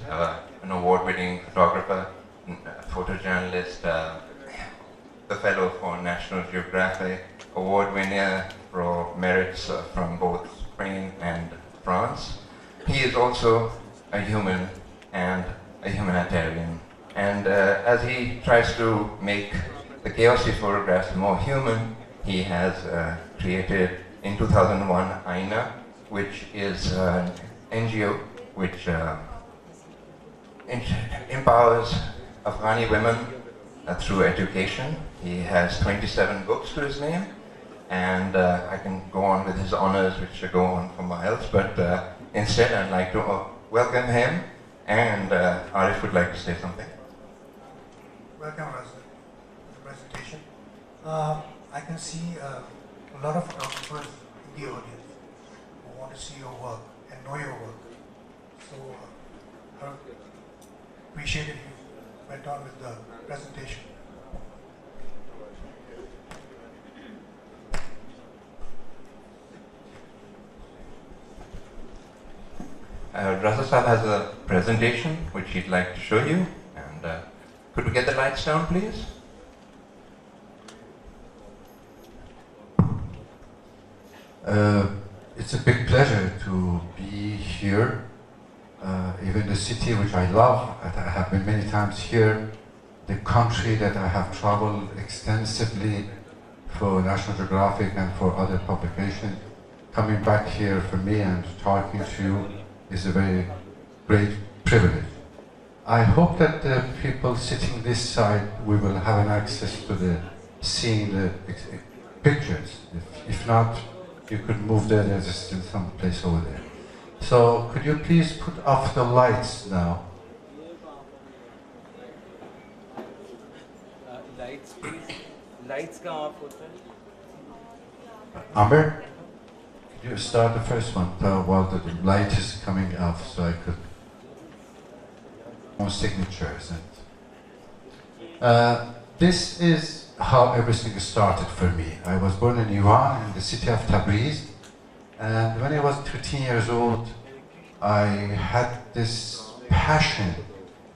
an award-winning photographer, photojournalist, the fellow for National Geographic, award winner for merits from both Spain and France. He is also a human and a humanitarian. And as he tries to make the chaos he photographs more human, he has created in 2001 AINA, which is an NGO which empowers Afghani women through education. He has 27 books to his name, and I can go on with his honors, which go on for miles, but instead I'd like to welcome him, and Arif would like to say something. Welcome, Reza, to the presentation. I can see a lot of photographers in the audience who want to see your work and know your work. So I appreciate if you went on with the presentation. Reza Sahab has a presentation which he'd like to show you, and could we get the lights down, please? It's a big pleasure to be here, even the city which I love. I have been many times here, the country that I have traveled extensively for National Geographic and for other publications. Coming back here for me and talking to you is a very great privilege. I hope that the people sitting this side, we will have an access to the seeing the pictures. If not, you could move there, there's still some place over there. So could you please put off the lights now? Lights, please. Lights come off. Amber, could you start the first one while the light is coming off, so I could more signatures. And this is how everything started for me. I was born in Iran, in the city of Tabriz, and when I was 13 years old, I had this passion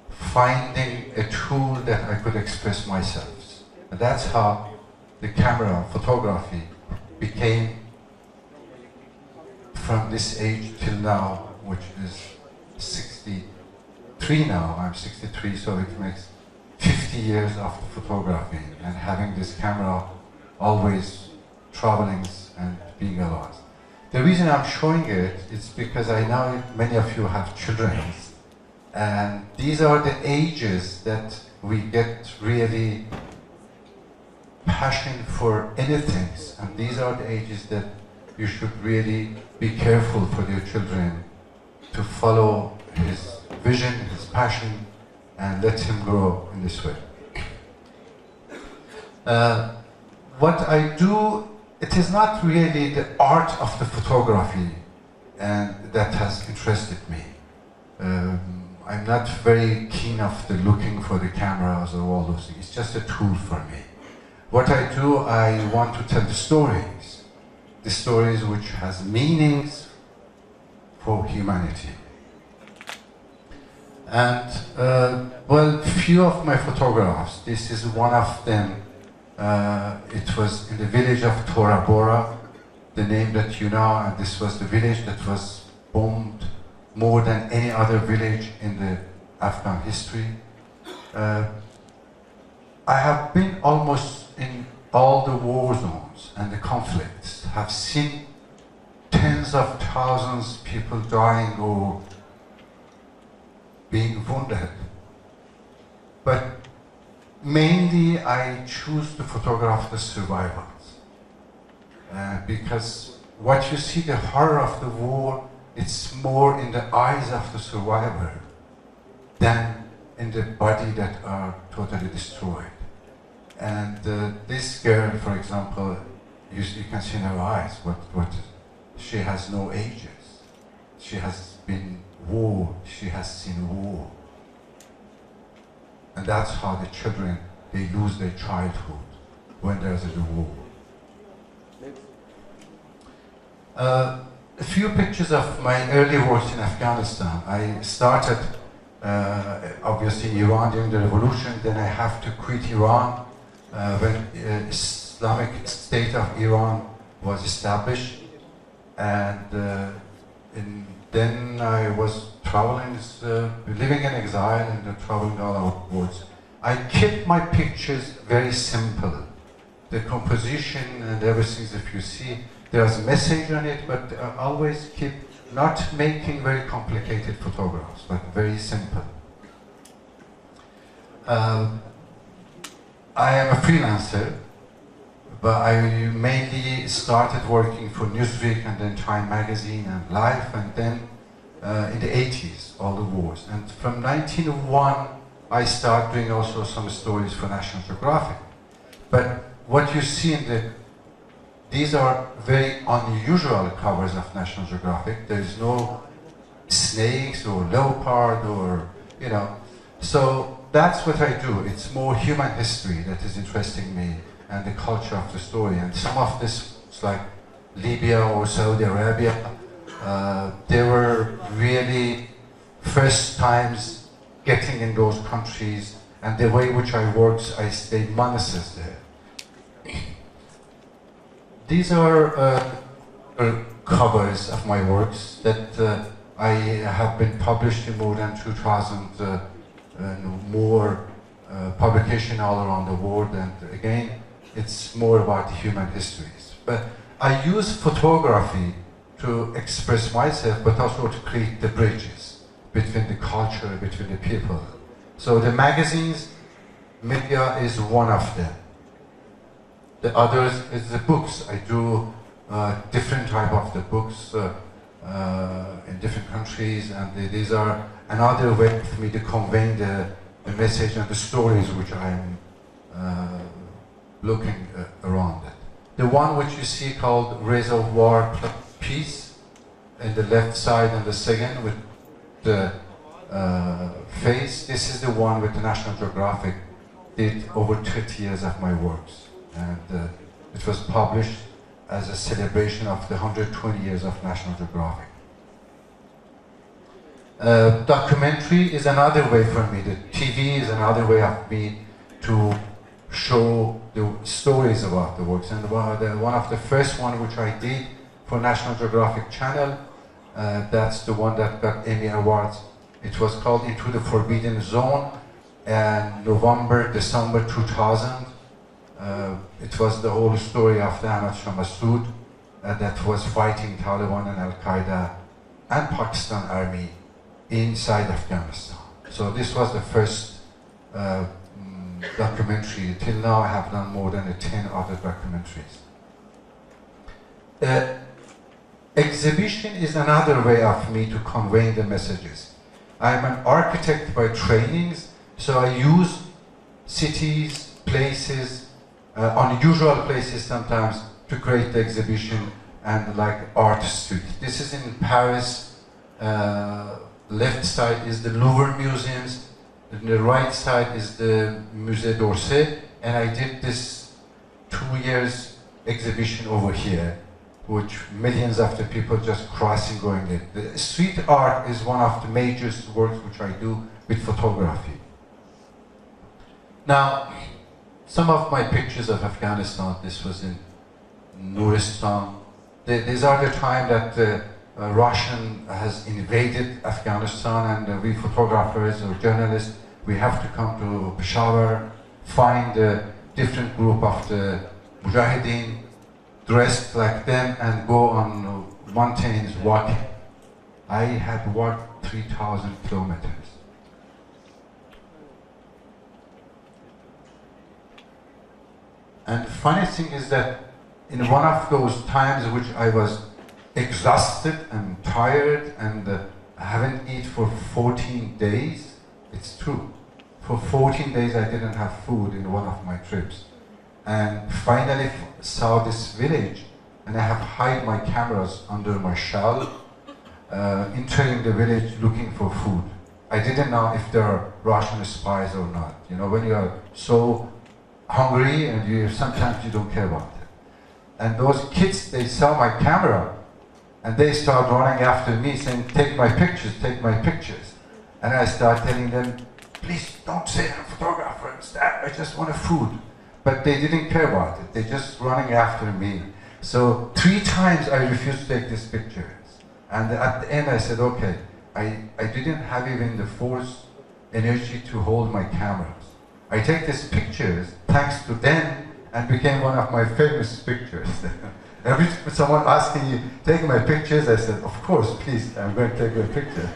finding a tool that I could express myself. And that's how the camera, photography, became from this age till now, which is 63 now. I'm 63, so it makes 50 years of photography and having this camera always traveling and being alive. The reason I'm showing it is because I know many of you have children, and these are the ages that we get really passion for anything, and these are the ages that you should really be careful for your children to follow his vision, his passion, and let him grow in this way. What I do, it is not really the art of the photography and that has interested me. I'm not very keen of the looking for the cameras or all those things. It's just a tool for me. What I do, I want to tell the stories which has meanings for humanity. And well, few of my photographs, this is one of them. It was in the village of Tora Bora, the name that you know, and this was the village that was bombed more than any other village in the Afghan history. I have been almost in all the war zones and the conflicts, have seen tens of thousands of people dying or being wounded. But mainly I choose to photograph the survivors. Because what you see, the horror of the war, it's more in the eyes of the survivor than in the body that are totally destroyed. And this girl, for example, you can see in her eyes, she has no ages. She has been war, she has seen war. And that's how the children, they lose their childhood when there's a war. A few pictures of my early work in Afghanistan. I started obviously Iran during the revolution, then I have to quit Iran when Islamic State of Iran was established, and then I was traveling, living in exile and traveling all outwards. I kept my pictures very simple. The composition and everything, if you see, there's a message on it, but I always keep not making very complicated photographs, but very simple. I am a freelancer, but I mainly started working for Newsweek and then Time Magazine and Life, and then in the 80s, all the wars. And from 1901, I started doing also some stories for National Geographic. But what you see these are very unusual covers of National Geographic. There is no snakes or leopard or, you know. So that's what I do. It's more human history that is interesting me and the culture of the story. And some of this, it's like Libya or Saudi Arabia, they were really first times getting in those countries, and the way which I worked, I stayed months there. These are covers of my works that I have been published in more than 2,000 more publication all around the world, and again, it's more about human histories. But I use photography to express myself, but also to create the bridges between the culture, between the people. So the magazines, media is one of them. The others is the books. I do different type of the books in different countries, and these are another way for me to convey the message and the stories which I am looking around it. The one which you see called Reza War Peace in the left side, and the second with the face, this is the one with the National Geographic did over 30 years of my works. And it was published as a celebration of the 120 years of National Geographic. Documentary is another way for me. The TV is another way of me to show the stories about the works. And one of the first one which I did for National Geographic Channel, that's the one that got Emmy Awards. It was called Into the Forbidden Zone, and December 2000. It was the whole story of the Ahmad Shah Massoud that was fighting Taliban and Al-Qaeda and Pakistan army inside Afghanistan. So this was the first documentary. Till now I have done more than 10 other documentaries. Exhibition is another way of me to convey the messages. I'm an architect by trainings, so I use cities, places, unusual places sometimes to create the exhibition, and like art street. This is in Paris. Left side is the Louvre museums, and the right side is the Musée d'Orsay, and I did this 2 years exhibition over here, which millions of the people just crossing going there. The street art is one of the major works which I do with photography. Now, some of my pictures of Afghanistan, this was in Nuristan. These are the time that Russian has invaded Afghanistan, and we photographers or journalists, we have to come to Peshawar, find a different group of the Mujahideen, dressed like them, and go on mountains walking. I had walked 3,000 kilometers. And the funny thing is that in one of those times which I was exhausted and tired and I haven't eaten for 14 days, it's true. For 14 days I didn't have food in one of my trips. And finally saw this village, and I have hid my cameras under my shawl, entering the village looking for food. I didn't know if there are Russian spies or not. You know, when you are so hungry and sometimes you don't care about it. And those kids, they saw my camera and they start running after me saying, take my pictures, take my pictures. And I start telling them, please don't say I'm a photographer, I just want a food. But they didn't care about it. They just running after me. So 3 times I refused to take these pictures. And at the end I said, okay, I didn't have even the force, energy to hold my cameras. I take these pictures thanks to them and became one of my famous pictures. Every time someone asking you, take my pictures, I said, of course, please, I'm going to take your picture.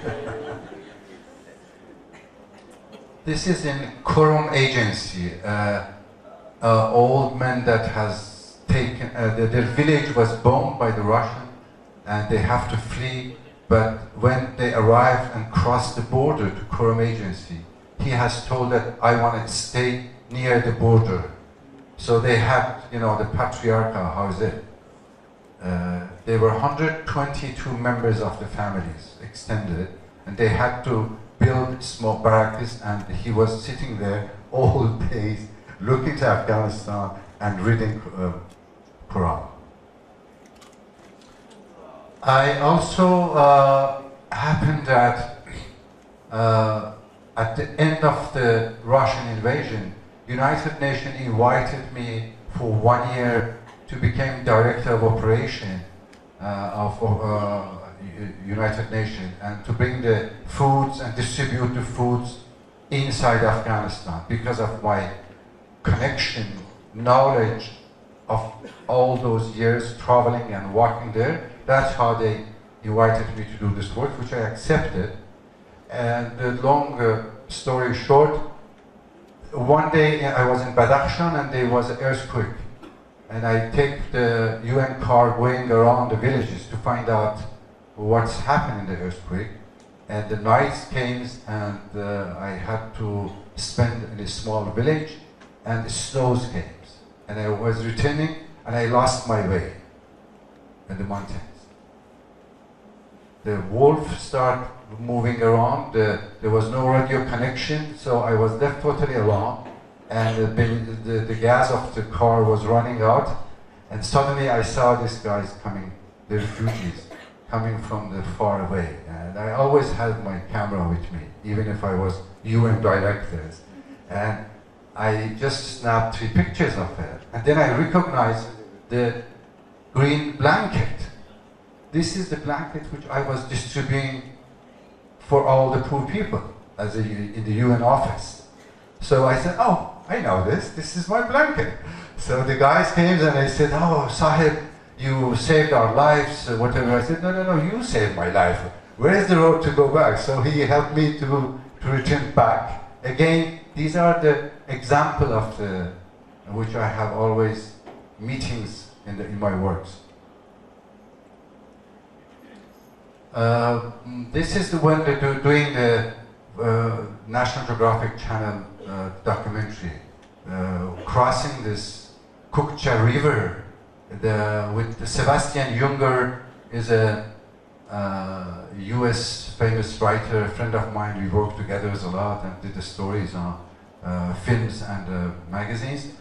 This is in Quorum Agency. Old man that has taken, their village was bombed by the Russian and they have to flee, but when they arrived and crossed the border to Quorum Agency, he has told that I want to stay near the border. So they had, you know, the patriarchal, how is it? There were 122 members of the families extended, and they had to build small barracks, and he was sitting there all days looking to Afghanistan and reading Quran. I also happened that at the end of the Russian invasion, United Nations invited me for 1 year to become director of operation of United Nations and to bring the foods and distribute the foods inside Afghanistan because of my connection, knowledge of all those years traveling and working there. That's how they invited me to do this work, which I accepted. And the long story short, one day I was in Badakhshan and there was an earthquake. And I take the UN car going around the villages to find out what's happened in the earthquake. And the night came and I had to spend in a small village and the snows came. And I was returning and I lost my way in the mountains. The wolf started moving around, there was no radio connection, so I was left totally alone. And the gas of the car was running out, and suddenly I saw these guys coming, the refugees, coming from the far away. And I always had my camera with me, even if I was UN directors. And I just snapped 3 pictures of it. And then I recognized the green blanket. This is the blanket which I was distributing for all the poor people in the UN office. So I said, oh, I know this is my blanket. So the guys came and they said, oh, Sahib, you saved our lives, whatever. I said, no, you saved my life. Where is the road to go back? So he helped me to return back. Again, these are the example of which I have always meetings in my works. This is the one that doing the National Geographic Channel documentary, crossing this Kukcha River with Sebastian Junger is a US famous writer, a friend of mine. We worked together a lot and did the stories on films and magazines.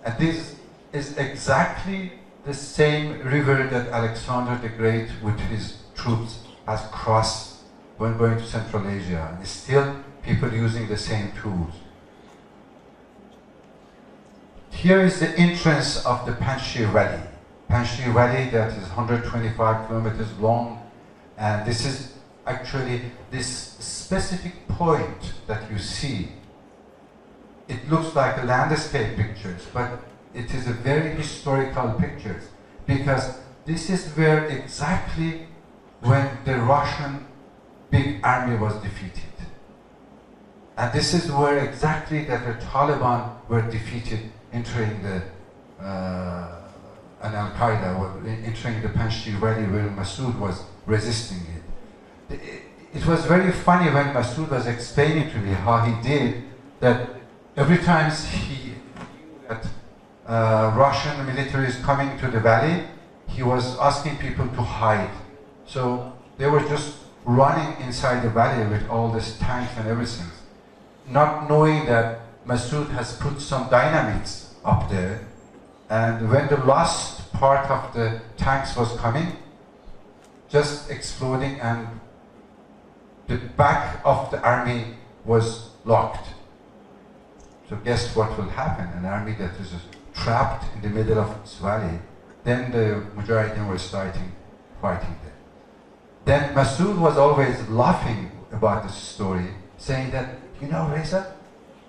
And this is exactly the same river that Alexander the Great with his troops has crossed when going to Central Asia. And still people using the same tools. Here is the entrance of the Panjshir Valley. Panjshir Valley that is 125 kilometers long, and this is actually this specific point that you see. It looks like a landscape pictures, but it is a very historical pictures because this is where exactly when the Russian big army was defeated. And this is where exactly that the Taliban were defeated, entering the and Al-Qaeda entering the Panjshir Valley where Mahmood was resisting it. It was very funny when Mahmood was explaining to me how he did that. Every time he that Russian military is coming to the valley, he was asking people to hide. So they were just running inside the valley with all these tanks and everything, not knowing that Mahmood has put some dynamites up there. And when the last part of the tanks was coming, just exploding and the back of the army was locked. So guess what will happen? An army that is trapped in the middle of this valley, then the Mujahideen were starting fighting them. Then Mahmood was always laughing about this story, saying that, you know, Reza,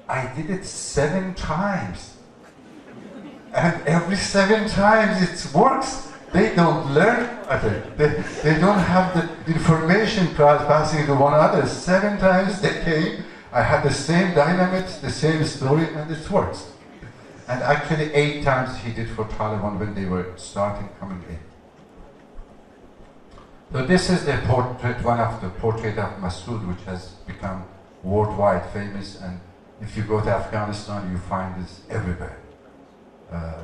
I did it 7 times. And every 7 times it works. They don't learn at it. They don't have the information passing to one another. 7 times they came, I had the same dynamics, the same story, and it works. And actually 8 times he did for Taliban when they were starting coming in. So this is the portrait, one of the portrait of Mahmood, which has become worldwide famous. And if you go to Afghanistan, you find this everywhere.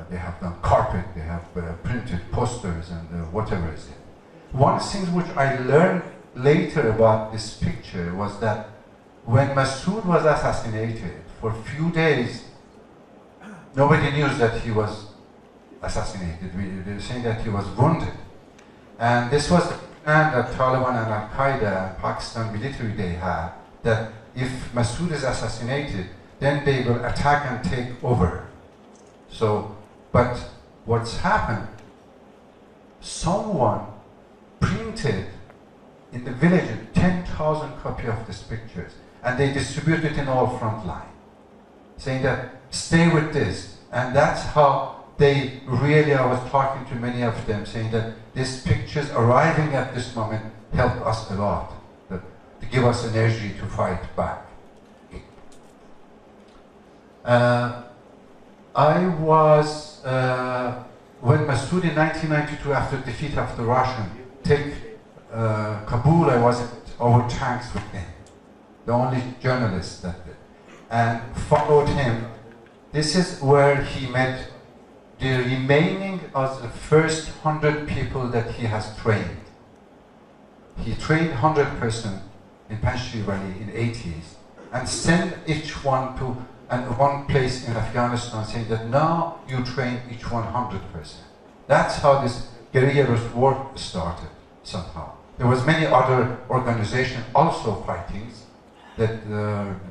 They have done carpet, they have printed posters and whatever is it. One thing which I learned later about this picture was that when Mahmood was assassinated, for a few days, nobody knew that he was assassinated. They were saying that he was wounded. And this was the plan that Taliban and Al-Qaeda and Pakistan military they had, that if Mahmood is assassinated, then they will attack and take over. So, but what's happened, someone printed in the village 10,000 copies of these pictures, and they distributed it in all front line, saying that, stay with this. And that's how they really, I was talking to many of them, saying that these pictures arriving at this moment helped us a lot, to give us energy to fight back. I was, when Mahmood in 1992, after defeat of the Russian, take Kabul, I was over tanks with him, the only journalist that did, and followed him. This is where he met the remaining of the first 100 people that he has trained. He trained 100% in Panjshir Valley in 80s and sent each one to one place in Afghanistan, saying that now you train each one 100%. That's how this guerrilla work started somehow. There was many other organizations also fighting, that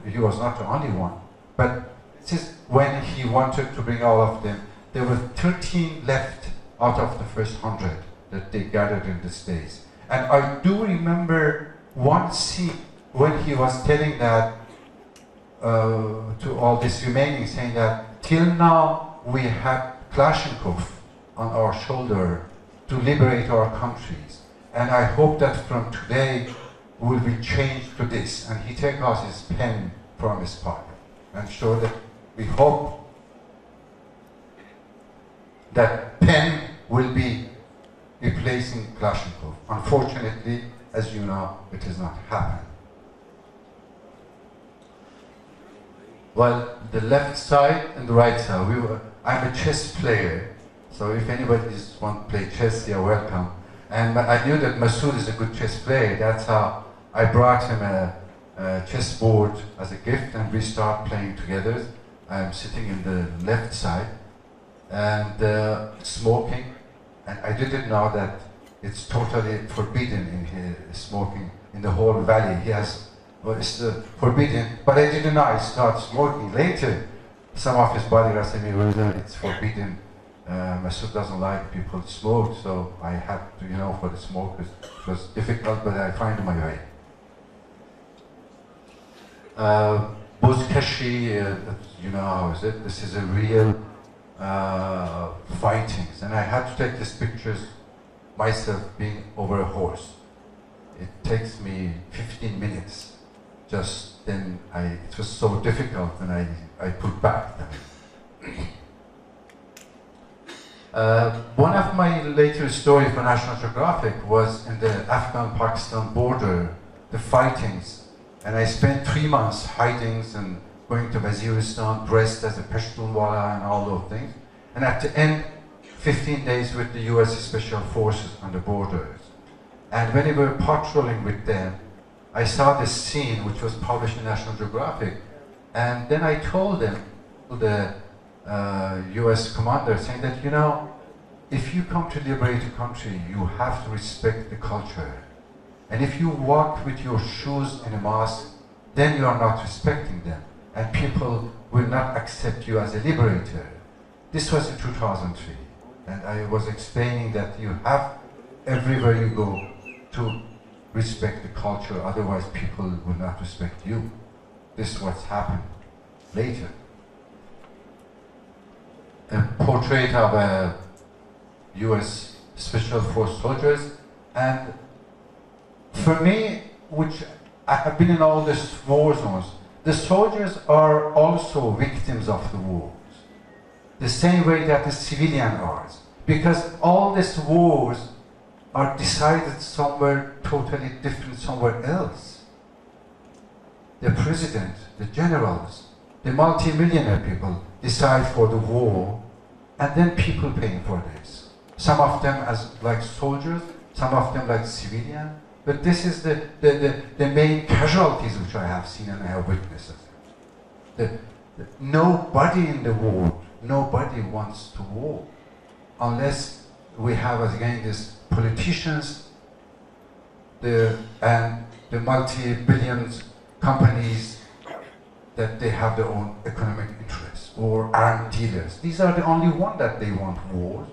he was not the only one. But this is when he wanted to bring all of them. There were 13 left out of the first 100 that they gathered in these days. And I do remember one scene when he was telling that to all this remaining, saying that till now we have Kalashnikov on our shoulder to liberate our countries. And I hope that from today will be changed to this. And he takes out his pen from his pocket and show that we hope that pen will be replacing Kalashnikov. Unfortunately, as you know, it has not happened. Well, the left side and the right side, I'm a chess player, so if anybody wants to play chess, you're welcome. And I knew that Mahmood is a good chess player. That's how I brought him a chess board as a gift, and we start playing together. I'm sitting in the left side and smoking, and I didn't know that it's totally forbidden in smoking in the whole valley. He has, well, it's forbidden, but I didn't know. I started smoking later. Some of his bodyguards said to me, well, it's forbidden. Mahmood doesn't like people to smoke, so I had to, you know, for the smokers. It was difficult, but I find my way. Bozkashi, you know how is it? This is a real fightings, and I had to take these pictures myself being over a horse. It takes me 15 minutes. Just then, it was so difficult, and I put back. One of my later stories for National Geographic was in the Afghan-Pakistan border, the fightings. And I spent 3 months hiding and going to Waziristan, dressed as a Pashtunwala and all those things. And at the end, 15 days with the US Special Forces on the borders. And when we were patrolling with them, I saw this scene which was published in National Geographic. And then I told them, to the US commander, saying that, you know, if you come to liberate a country, you have to respect the culture. And if you walk with your shoes in a mosque, then you are not respecting them. And people will not accept you as a liberator. This was in 2003. And I was explaining that you have, everywhere you go, to respect the culture, otherwise people will not respect you. This is what's happened later. A portrait of a US Special Force soldiers, and for me, which I have been in all these war zones, the soldiers are also victims of the wars, the same way that the civilian are, because all these wars are decided somewhere totally different, somewhere else. The president, the generals, the multi-millionaire people decide for the war, and then people paying for this. Some of them as like soldiers, some of them like civilian, but this is the main casualties which I have seen and I have witnessed. Nobody in the world, nobody wants to war, unless we have again these politicians, and the multi-billions companies that they have their own economic interests, or arms dealers. These are the only ones that they want wars.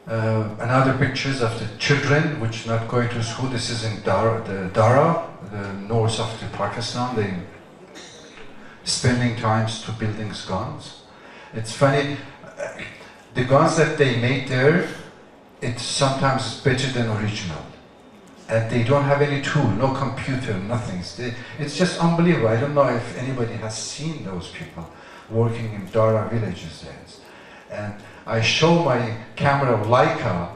Another pictures of the children which not going to school. This is in Dara, the north of the Pakistan. They spending times to building guns. It's funny, the guns that they made there, it's sometimes better than original. And they don't have any tool, no computer, nothing. It's just unbelievable. I don't know if anybody has seen those people working in Dara villages there. And I show my camera Leica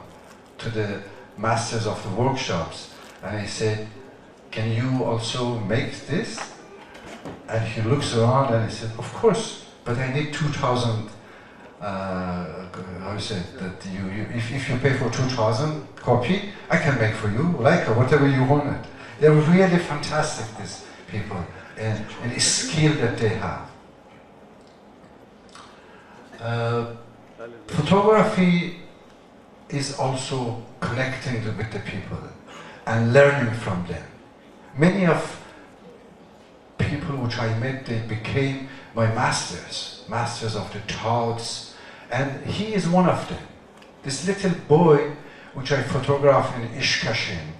to the masters of the workshops, and I said, can you also make this? And he looks around and he said, of course, but I need 2,000, how you say, that if you pay for 2,000 copy, I can make for you, Leica, whatever you wanted. They're really fantastic, these people, and the skill that they have. Photography is also connecting with the people and learning from them. Many of people which I met, they became my masters of the thoughts, and he is one of them. This little boy which I photographed in Ishkashin,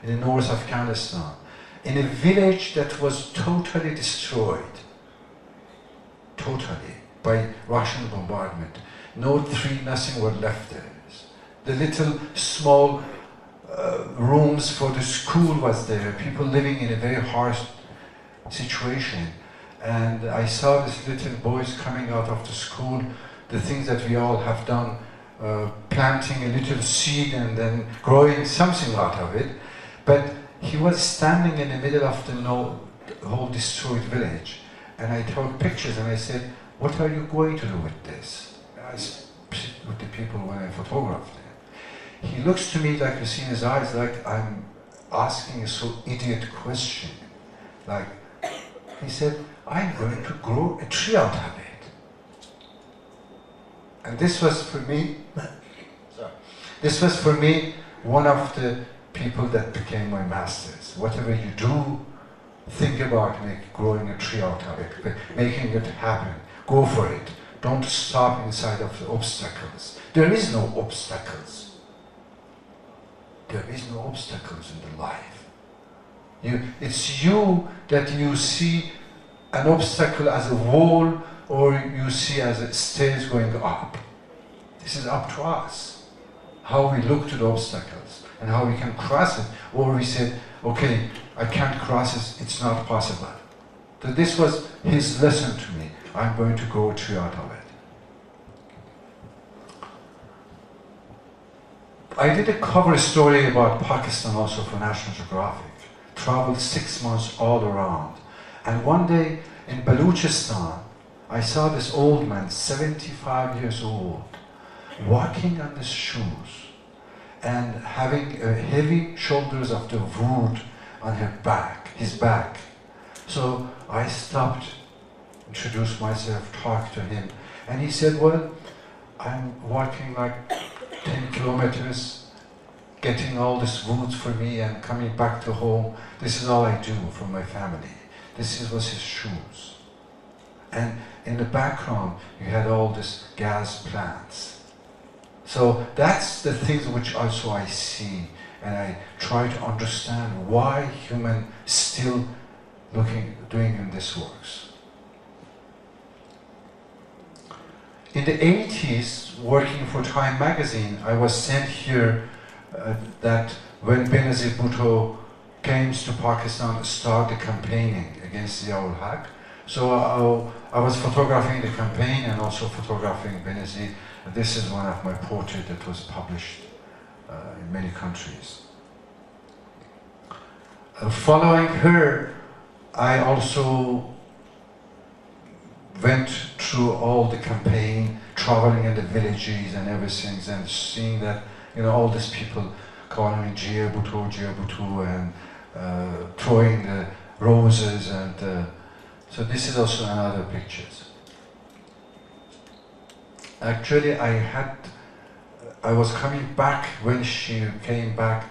in the north of Afghanistan, in a village that was totally destroyed, totally, by Russian bombardment. No tree, nothing were left there. The little small rooms for the school was there, people living in a very harsh situation. And I saw these little boys coming out of the school, the things that we all have done, planting a little seed and then growing something out of it. But he was standing in the middle of the whole destroyed village. And I took pictures and I said, what are you going to do with this? I sit with the people when I photographed them. He looks to me like, you see in his eyes, like I'm asking a so idiot question. Like, he said, I'm going to grow a tree out of it. And this was for me, this was for me one of the people that became my masters. Whatever you do, think about growing a tree out of it, making it happen. Go for it. Don't stop inside of the obstacles. There is no obstacles. There is no obstacles in the life. It's you that you see an obstacle as a wall, or you see as a stairs going up. This is up to us. How we look to the obstacles and how we can cross it. Or we say, okay, I can't cross it, it's not possible. So this was his lesson to me. I'm going to grow a tree out of it. I did a cover story about Pakistan also for National Geographic. Traveled 6 months all around. And one day in Balochistan, I saw this old man, 75 years old, walking on his shoes and having heavy shoulders of the wood on his back. So I stopped, introduced myself, talked to him, and he said, well, I'm walking like 10 kilometers, getting all this wood for me and coming back to home. This is all I do for my family. Was his shoes. And in the background, you had all these gas plants. So that's the things which also I see, and I try to understand why human still doing in this works. In the 80s, working for Time magazine, I was sent here that when Benazir Bhutto came to Pakistan to start the campaigning against Ziaul Haq. So I was photographing the campaign and also photographing Benazir. This is one of my portraits that was published in many countries. Following her, I also went through all the campaign, traveling in the villages and everything, and seeing that, you know, all these people calling Jia Bhutto, and throwing the roses, and so this is also another pictures. Actually, I was coming back when she came back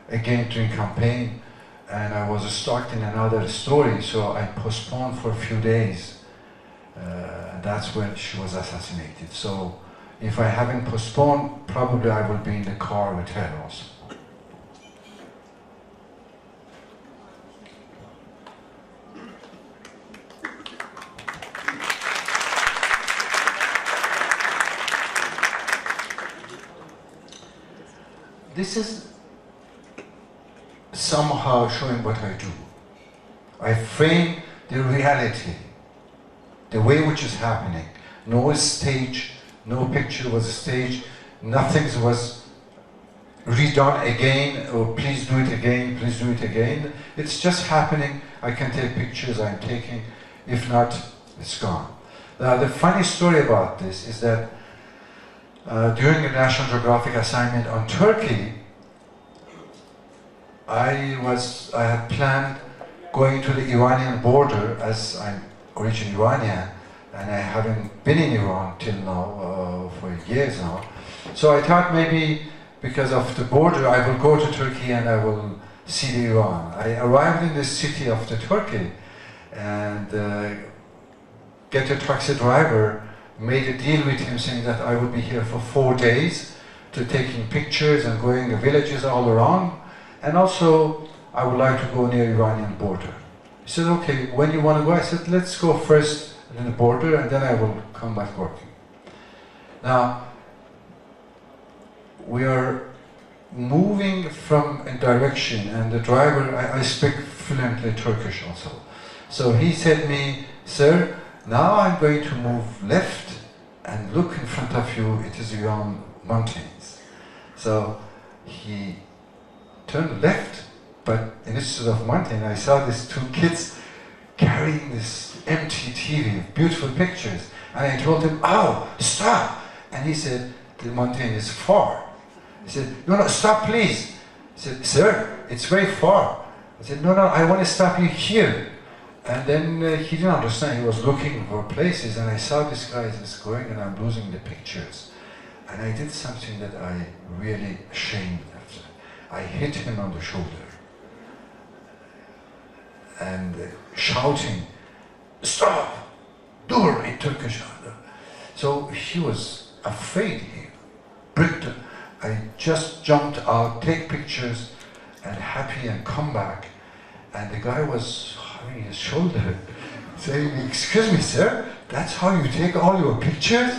again during campaign, and I was stuck in another story, so I postponed for a few days. That's when she was assassinated. So if I haven't postponed, probably I will be in the car with her also. This is somehow showing what I do. I frame the reality, the way which is happening. No stage, no picture was staged, nothing was redone again, or please do it again, please do it again. It's just happening. I can take pictures, I'm taking. If not, it's gone. Now, the funny story about this is that during the National Geographic assignment on Turkey, I had planned going to the Iranian border, as I'm originally Iranian, and I haven't been in Iran till now, for years now. So I thought maybe because of the border, I will go to Turkey and I will see the Iran. I arrived in the city of the Turkey and get a taxi driver, made a deal with him saying that I would be here for 4 days to taking pictures and going the villages all around, and also I would like to go near Iranian border. He said, okay, when you want to go? I said, let's go first in the border and then I will come back working. Now, we are moving from a direction, and the driver, I speak fluently Turkish also. So he said to me, sir, now I'm going to move left and look in front of you, it is Iran mountains. So he turned left, but instead of mountain, I saw these two kids carrying this empty TV, beautiful pictures. And I told him, oh, stop. And he said, the mountain is far. He said, no, stop please. He said, sir, it's very far. I said, no, I want to stop you here. And then he didn't understand. He was looking for places, and I saw this guy is going, and I'm losing the pictures. And I did something that I really ashamed of. I hit him on the shoulder and shouting, stop, dur in Turkish. So he was afraid. He bricked. I just jumped out, take pictures, and happy, and come back. And the guy was having his shoulder, saying, excuse me, sir, that's how you take all your pictures?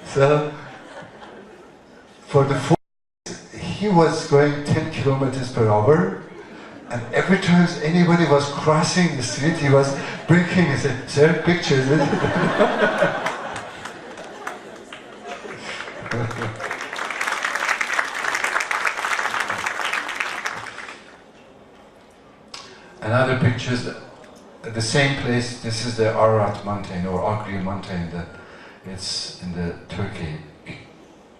So, for the 4 days, he was going 10 kilometers per hour, and every time anybody was crossing the street, he was breaking. He said, sir, pictures. Another pictures at the same place. This is the Ararat mountain, or Agri mountain, that it's in the Turkey.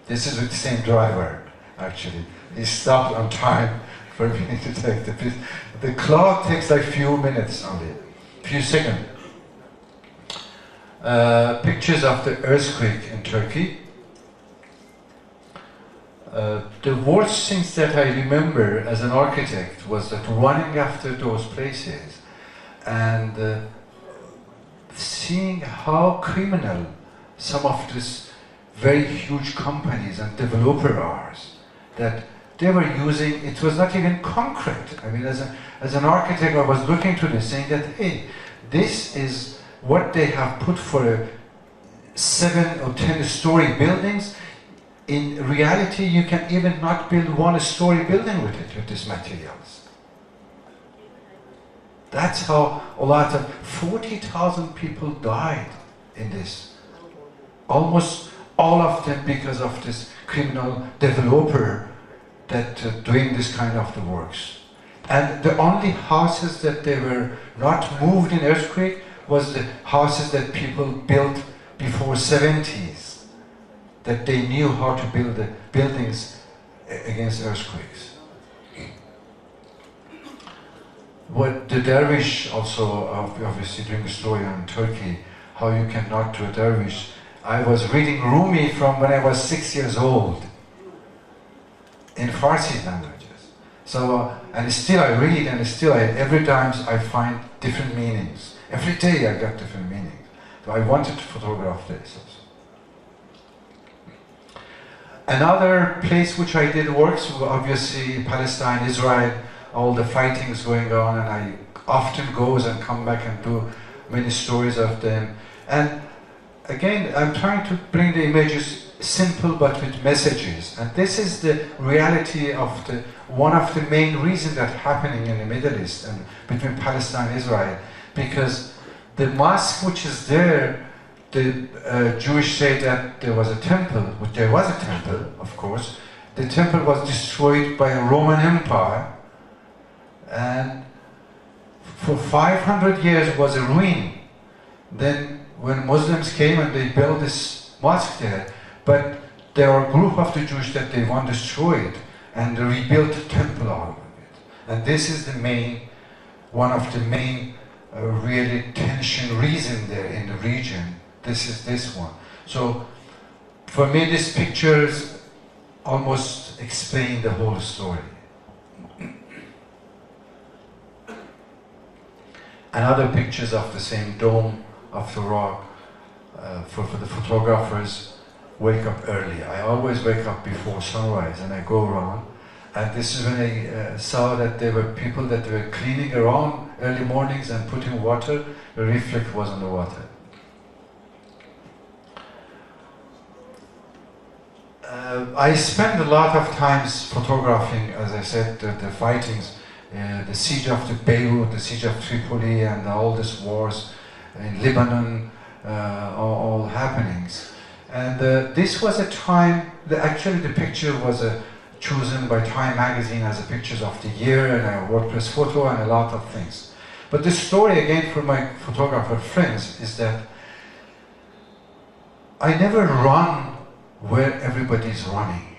This is with the same driver, actually. He stopped on time for me to take the picture. The clock takes like few minutes only, few seconds. Pictures of the earthquake in Turkey. The worst things that I remember as an architect was that running after those places and seeing how criminal some of these very huge companies and developers are, that they were using, it was not even concrete. I mean, as an architect, I was looking to this saying that, hey, this is what they have put for a 7 or 10-story buildings. In reality, you can even not build 1-story building with it, with these materials. That's how a lot of 40,000 people died in this. Almost all of them because of this criminal developer that doing this kind of the works. And the only houses that they were not moved in earthquake was the houses that people built before 70s, that they knew how to build the buildings against earthquakes. What the dervish also, obviously doing a story on Turkey, how you cannot do a dervish. I was reading Rumi from when I was 6 years old in Farsi languages. So, and still I read, and still every time I find different meanings. Every day I got different meanings. So I wanted to photograph this also. Another place which I did works, obviously Palestine, Israel, all the fightings going on, and I often goes and come back and do many stories of them. And again, I'm trying to bring the images simple but with messages. And this is the reality of one of the main reasons that's happening in the Middle East and between Palestine and Israel. Because the mosque which is there, the Jewish say that there was a temple, which there was a temple, of course. The temple was destroyed by the Roman Empire, and for 500 years was a ruin. Then when Muslims came and they built this mosque there, but there are a group of the Jews that they want destroyed and they rebuilt the temple out of it. And this is the main, one of the main really tension reason there in the region. This is this one. So for me, these pictures almost explain the whole story. And other pictures of the same dome of the rock for the photographers wake up early. I always wake up before sunrise and I go around. And this is when I saw that there were people that were cleaning around early mornings and putting water. The reflect was on the water. I spent a lot of times photographing, as I said, the fightings, the siege of the Beirut, the siege of Tripoli, and all these wars in Lebanon, all happenings. And this was a time, actually the picture was chosen by Time magazine as a pictures of the year, and a WordPress photo and a lot of things. But the story again for my photographer friends is that I never run where everybody's running.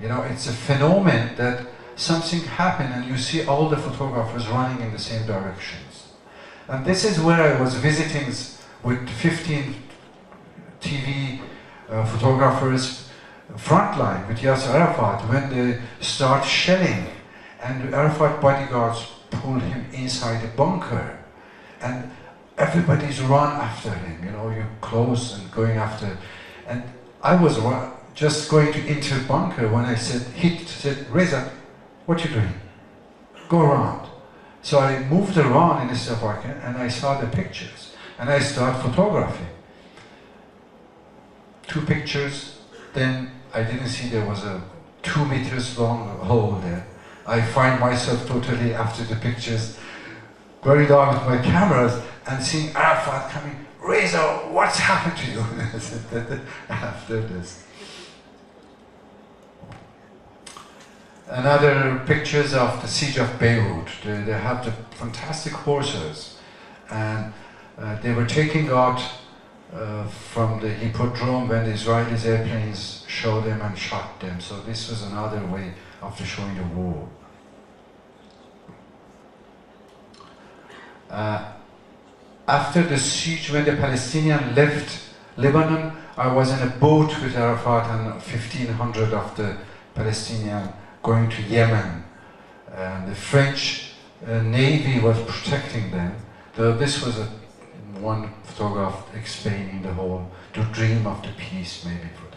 You know, it's a phenomenon that something happened and you see all the photographers running in the same directions. And this is where I was visiting with 15 TV photographers frontline with Yasser Arafat when they start shelling and Arafat bodyguards pull him inside a bunker and everybody's run after him, you know, you're close and going after. And I was just going to enter bunker when I said, Reza, what you doing? Go around. So I moved around in this apartment and I saw the pictures and I started photographing. 2 pictures, then I didn't see there was a 2 meters long hole there. I find myself totally after the pictures going down with my cameras and seeing Arafat coming, Reza, what's happened to you? After this. Another pictures of the siege of Beirut. They have the fantastic horses, and they were taking out from the hippodrome when the Israeli airplanes showed them and shot them. So this was another way of showing the war. after the siege, when the Palestinians left Lebanon, I was in a boat with Arafat and 1,500 of the Palestinians going to Yemen. And the French Navy was protecting them. This was one photograph explaining the dream of the peace maybe for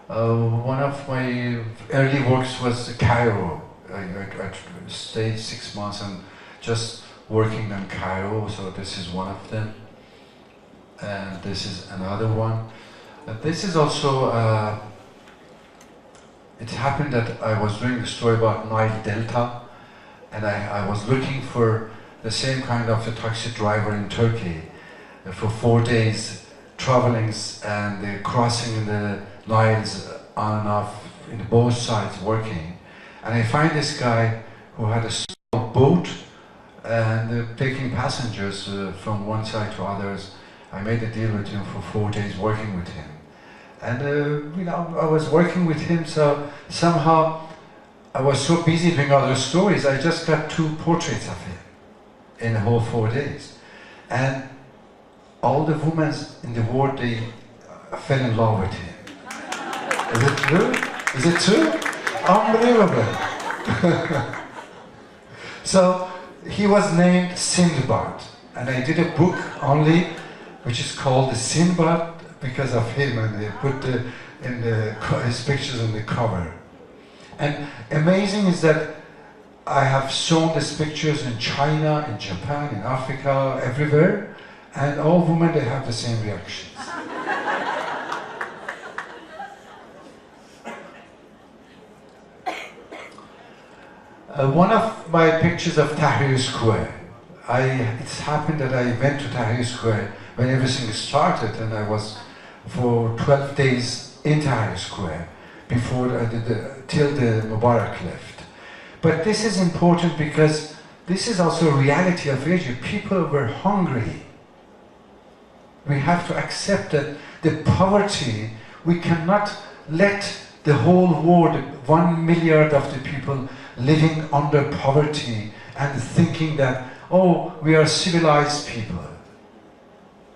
them. One of my early works was Cairo. I stayed 6 months and just working on Cairo, so this is one of them. And this is another one. This is also, it happened that I was doing a story about Nile Delta, and I was looking for the same kind of a taxi driver in Turkey for 4 days traveling and crossing the Niles on and off in both sides working. And I find this guy who had a small boat and taking passengers from one side to others. I made a deal with him for 4 days working with him. And you know, I was working with him, so somehow I was so busy doing other stories, I just got 2 portraits of him in the whole 4 days. And all the women in the world, they fell in love with him. Is it true? Is it true? Unbelievable. So he was named Sindbad, and I did a book only which is called the Sindbad because of him, and they put his pictures on the cover. And amazing is that I have shown these pictures in China, in Japan, in Africa, everywhere, and all women, they have the same reactions. One of my pictures of Tahrir Square, it's happened that I went to Tahrir Square when everything started, and I was for 12 days in Tahrir Square before till the Mubarak left. But this is important because this is also a reality of Egypt. People were hungry. We have to accept that the poverty, we cannot let the whole world, 1 milliard of the people living under poverty and thinking that, oh, we are civilized people.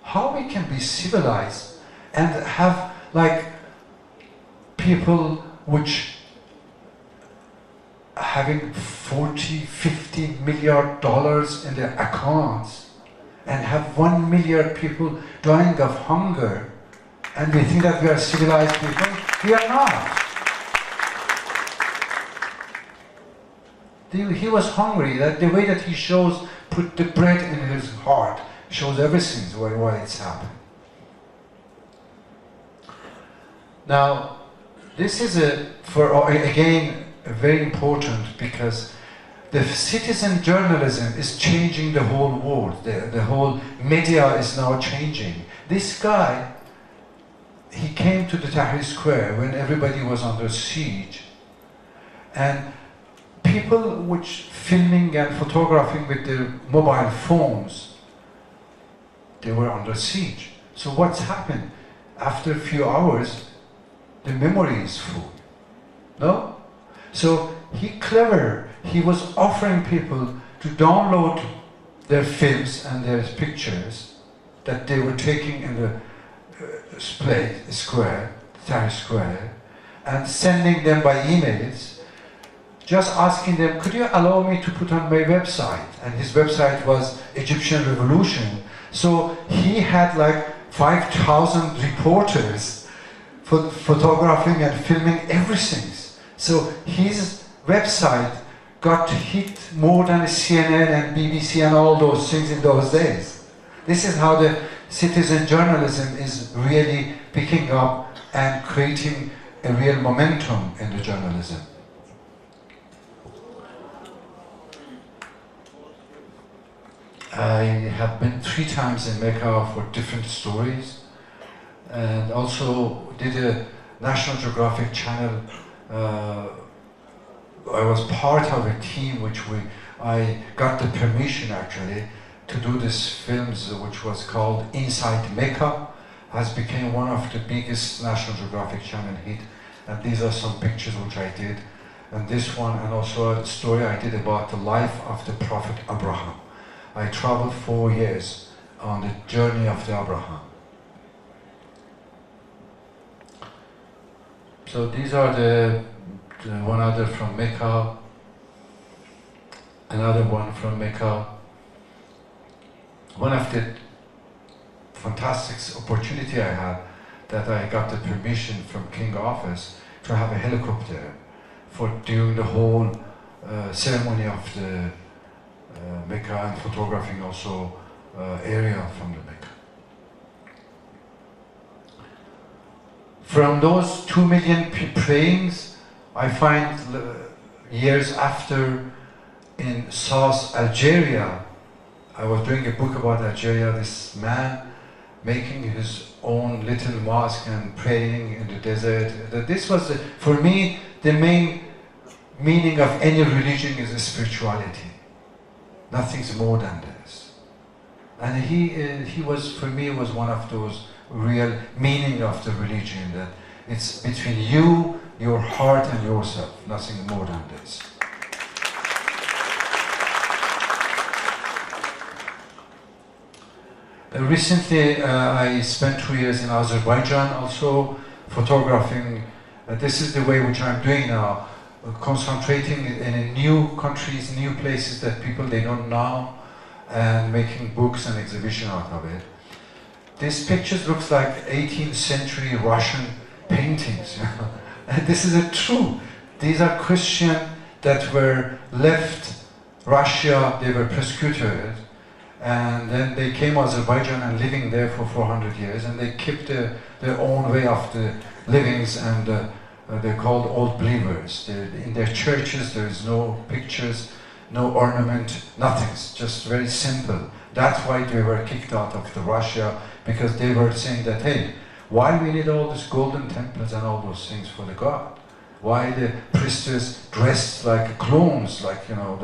How we can be civilized and have like people which having 40, 50 milliard dollars in their accounts and have 1 milliard people dying of hunger, and we think that we are civilized people? We are not. He was hungry. That the way that he shows, put the bread in his heart, shows everything why it's happened. Now, this is again very important because the citizen journalism is changing the whole world. The whole media is now changing. This guy, he came to the Tahrir Square when everybody was under siege, and people which filming and photographing with their mobile phones, they were under siege. So what's happened? After a few hours, the memory is full. No? So he was offering people to download their films and their pictures that they were taking in the square, Tahrir Square, and sending them by emails, just asking them, could you allow me to put on my website? And his website was Egyptian Revolution. So he had like 5,000 reporters photographing and filming everything. So his website got hit more than CNN and BBC and all those things in those days. This is how the citizen journalism is really picking up and creating a real momentum in the journalism. I have been 3 times in Mecca for different stories, and also did a National Geographic channel. I was part of a team I got the permission actually to do this films which was called Inside Mecca, has become one of the biggest National Geographic channel hit, and these are some pictures which I did, and this one, and also a story I did about the life of the Prophet Abraham. I traveled 4 years on the journey of the Abraham. So these are the one other from Mecca, another one from Mecca. One of the fantastic opportunity I had, that I got the permission from King Office to have a helicopter for doing the whole ceremony of the Mecca, and photographing also area from the Mecca. From those 2 million prayings, I find years after in South Algeria, I was doing a book about Algeria, this man making his own little mosque and praying in the desert. This was, for me, the main meaning of any religion is spirituality. Nothing's more than this. And he was, for me, was one of those real meaning of the religion, that it's between you, your heart and yourself, nothing more than this. Recently, I spent 2 years in Azerbaijan also photographing. This is the way which I'm doing now, concentrating in new countries, new places that people they don't know, and making books and exhibition out of it. These pictures looks like 18th century Russian paintings. And this is true. These are Christians that were left Russia, they were persecuted, and then they came to Azerbaijan and living there for 400 years, and they kept their own way of the livings, and they're called old believers. In their churches there is no pictures, no ornament, nothing, just very simple. That's why they were kicked out of the Russia, because they were saying that, hey, why we need all these golden temples and all those things for the God? Why the priestess dressed like clones, like, you know,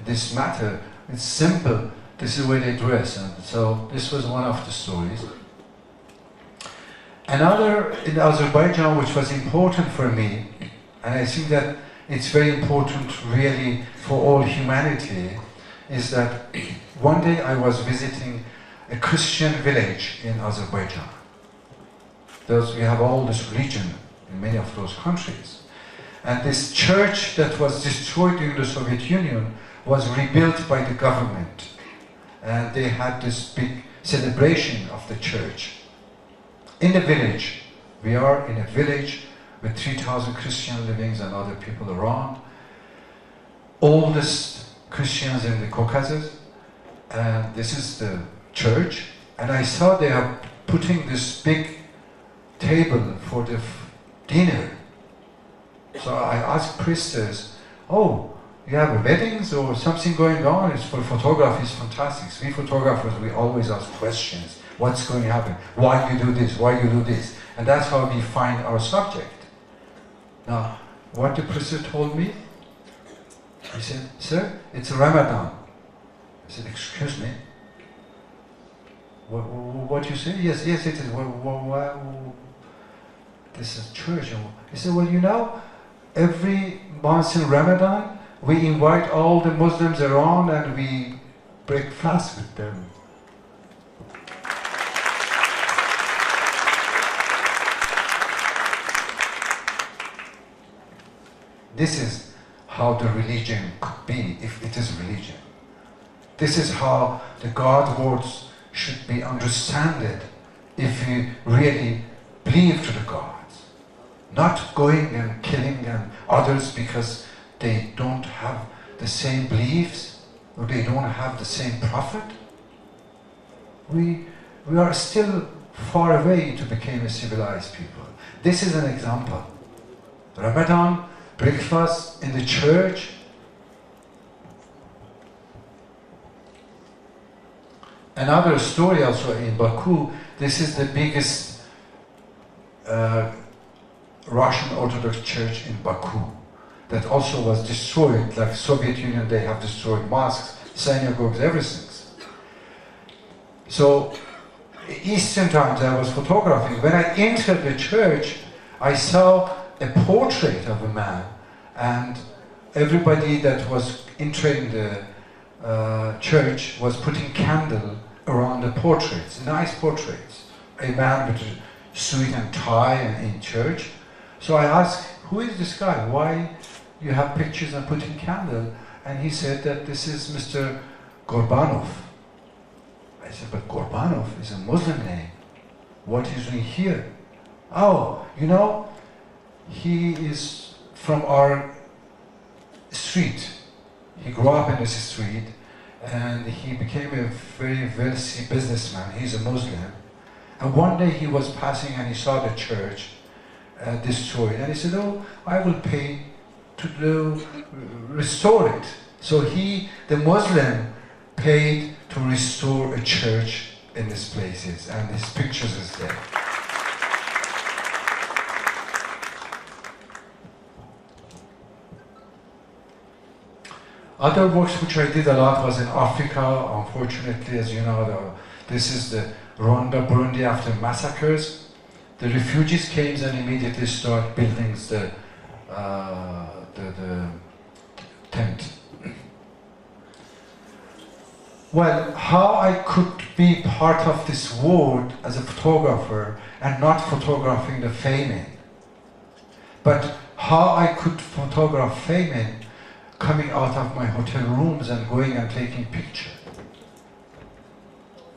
this matter? It's simple. This is the way they dress. And so this was one of the stories. Another in Azerbaijan, which was important for me, and I think that it's very important really for all humanity, is that one day I was visiting a Christian village in Azerbaijan. We have all this religion in many of those countries. And this church that was destroyed during the Soviet Union was rebuilt by the government. And they had this big celebration of the church. In the village, we are in a village with 3,000 Christian livings and other people around. Oldest Christians in the Caucasus. And this is the church. And I saw they are putting this big table for the dinner. So I asked priestess, oh, you have weddings or something going on? It's for photography, it's fantastic. We photographers, we always ask questions. What's going to happen? Why you do this? Why you do this? And that's how we find our subject. Now, what the priest told me, he said, sir, it's Ramadan. I said, excuse me? What you say? Yes, it is. This is church. He said, well, you know, every month in Ramadan, we invite all the Muslims around and we break fast with them. This is how the religion could be, if it is religion. This is how the God words should be understood if we really believe to the gods. Not going and killing others because they don't have the same beliefs or they don't have the same prophet. We are still far away to become a civilized people. This is an example. Ramadan, breakfast in the church. Another story also in Baku. This is the biggest Russian Orthodox church in Baku that also was destroyed, like Soviet Union, they have destroyed mosques, synagogues, everything. So, Eastern times I was photographing. When I entered the church, I saw a portrait of a man, and everybody that was entering church was putting candle around the portraits, nice portraits. A man with a suit and tie in church. So I asked, who is this guy? Why you have pictures and putting candle? And he said that this is Mr. Gorbanov. I said, but Gorbanov is a Muslim name. What is he doing here? Oh, you know, he is from our street. He grew up in this street and he became a very wealthy businessman. He's a Muslim. And one day he was passing and he saw the church destroyed. And he said, oh, I will pay to restore it. So he, the Muslim, paid to restore a church in these places. And his pictures is there. Other works which I did a lot was in Africa. Unfortunately, as you know, this is the Rwanda, Burundi after massacres. The refugees came and immediately started building the tent. Well, how I could be part of this world as a photographer and not photographing the famine, but how I could photograph famine coming out of my hotel rooms and going and taking pictures.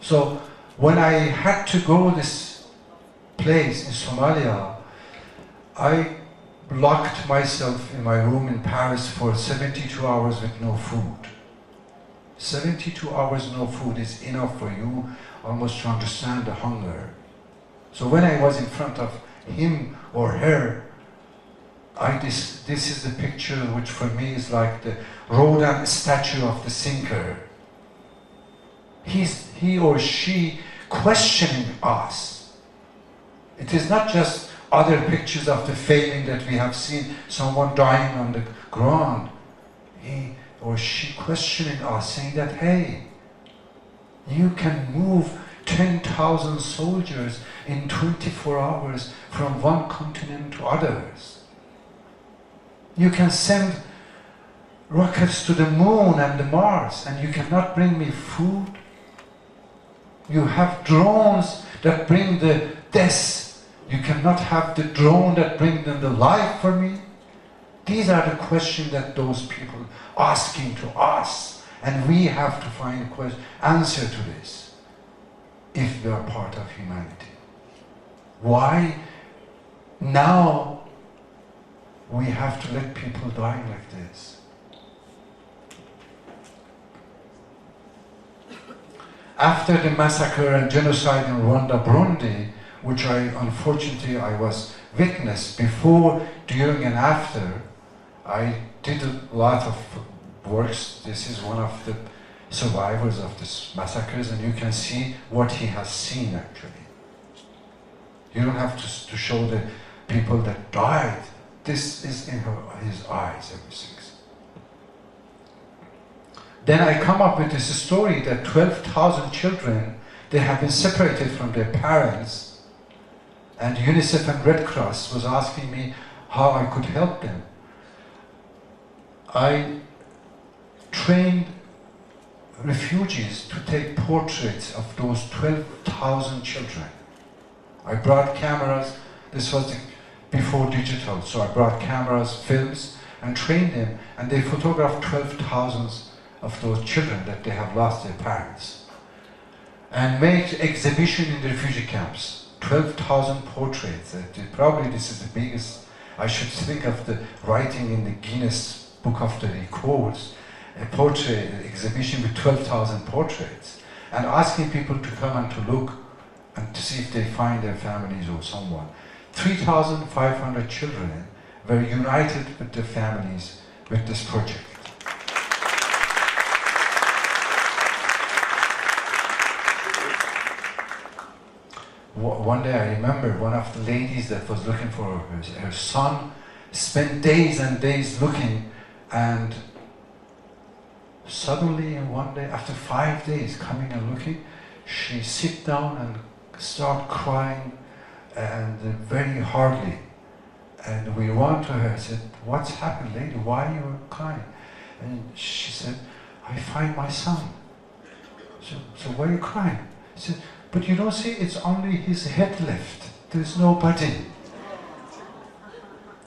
So when I had to go this place in Somalia, I locked myself in my room in Paris for 72 hours with no food. 72 hours no food is enough for you almost to understand the hunger. So when I was in front of him or her, this is the picture which for me is like the Rodin statue of the sinker. He or she questioning us. It is not just other pictures of the famine that we have seen, someone dying on the ground. He or she questioning us, saying that, hey, you can move 10,000 soldiers in 24 hours from one continent to others. You can send rockets to the moon and the Mars, and you cannot bring me food. You have drones that bring the death. You cannot have the drone that brings them the life for me. These are the questions that those people asking to us, and we have to find an answer to this if we are part of humanity. Why now we have to let people die like this? After the massacre and genocide in Rwanda, Burundi, which unfortunately I was witness before, during and after, I did a lot of works. This is one of the survivors of these massacres, and you can see what he has seen actually. You don't have to show the people that died. This is in his eyes, everything. Then I come up with this story that 12,000 children, they have been separated from their parents, and UNICEF and Red Cross was asking me how I could help them. I trained refugees to take portraits of those 12,000 children. I brought cameras. This was before digital, so I brought cameras, films, and trained them, and they photographed 12,000 of those children that they have lost their parents, and made exhibition in the refugee camps. 12,000 portraits. Probably this is the biggest. I should think of the writing in the Guinness Book of the Records, a portrait exhibition with 12,000 portraits, and asking people to come and to look and to see if they find their families or someone. 3,500 children were united with their families with this project. One day I remember one of the ladies that was looking for her son spent days and days looking, and suddenly one day, after 5 days coming and looking, she sit down and start crying, and very hardly. And we ran to her and said, "What's happened, lady? Why are you crying?" And she said, I find my son. So why are you crying? He said, but you don't see, it's only his head left. There's no body.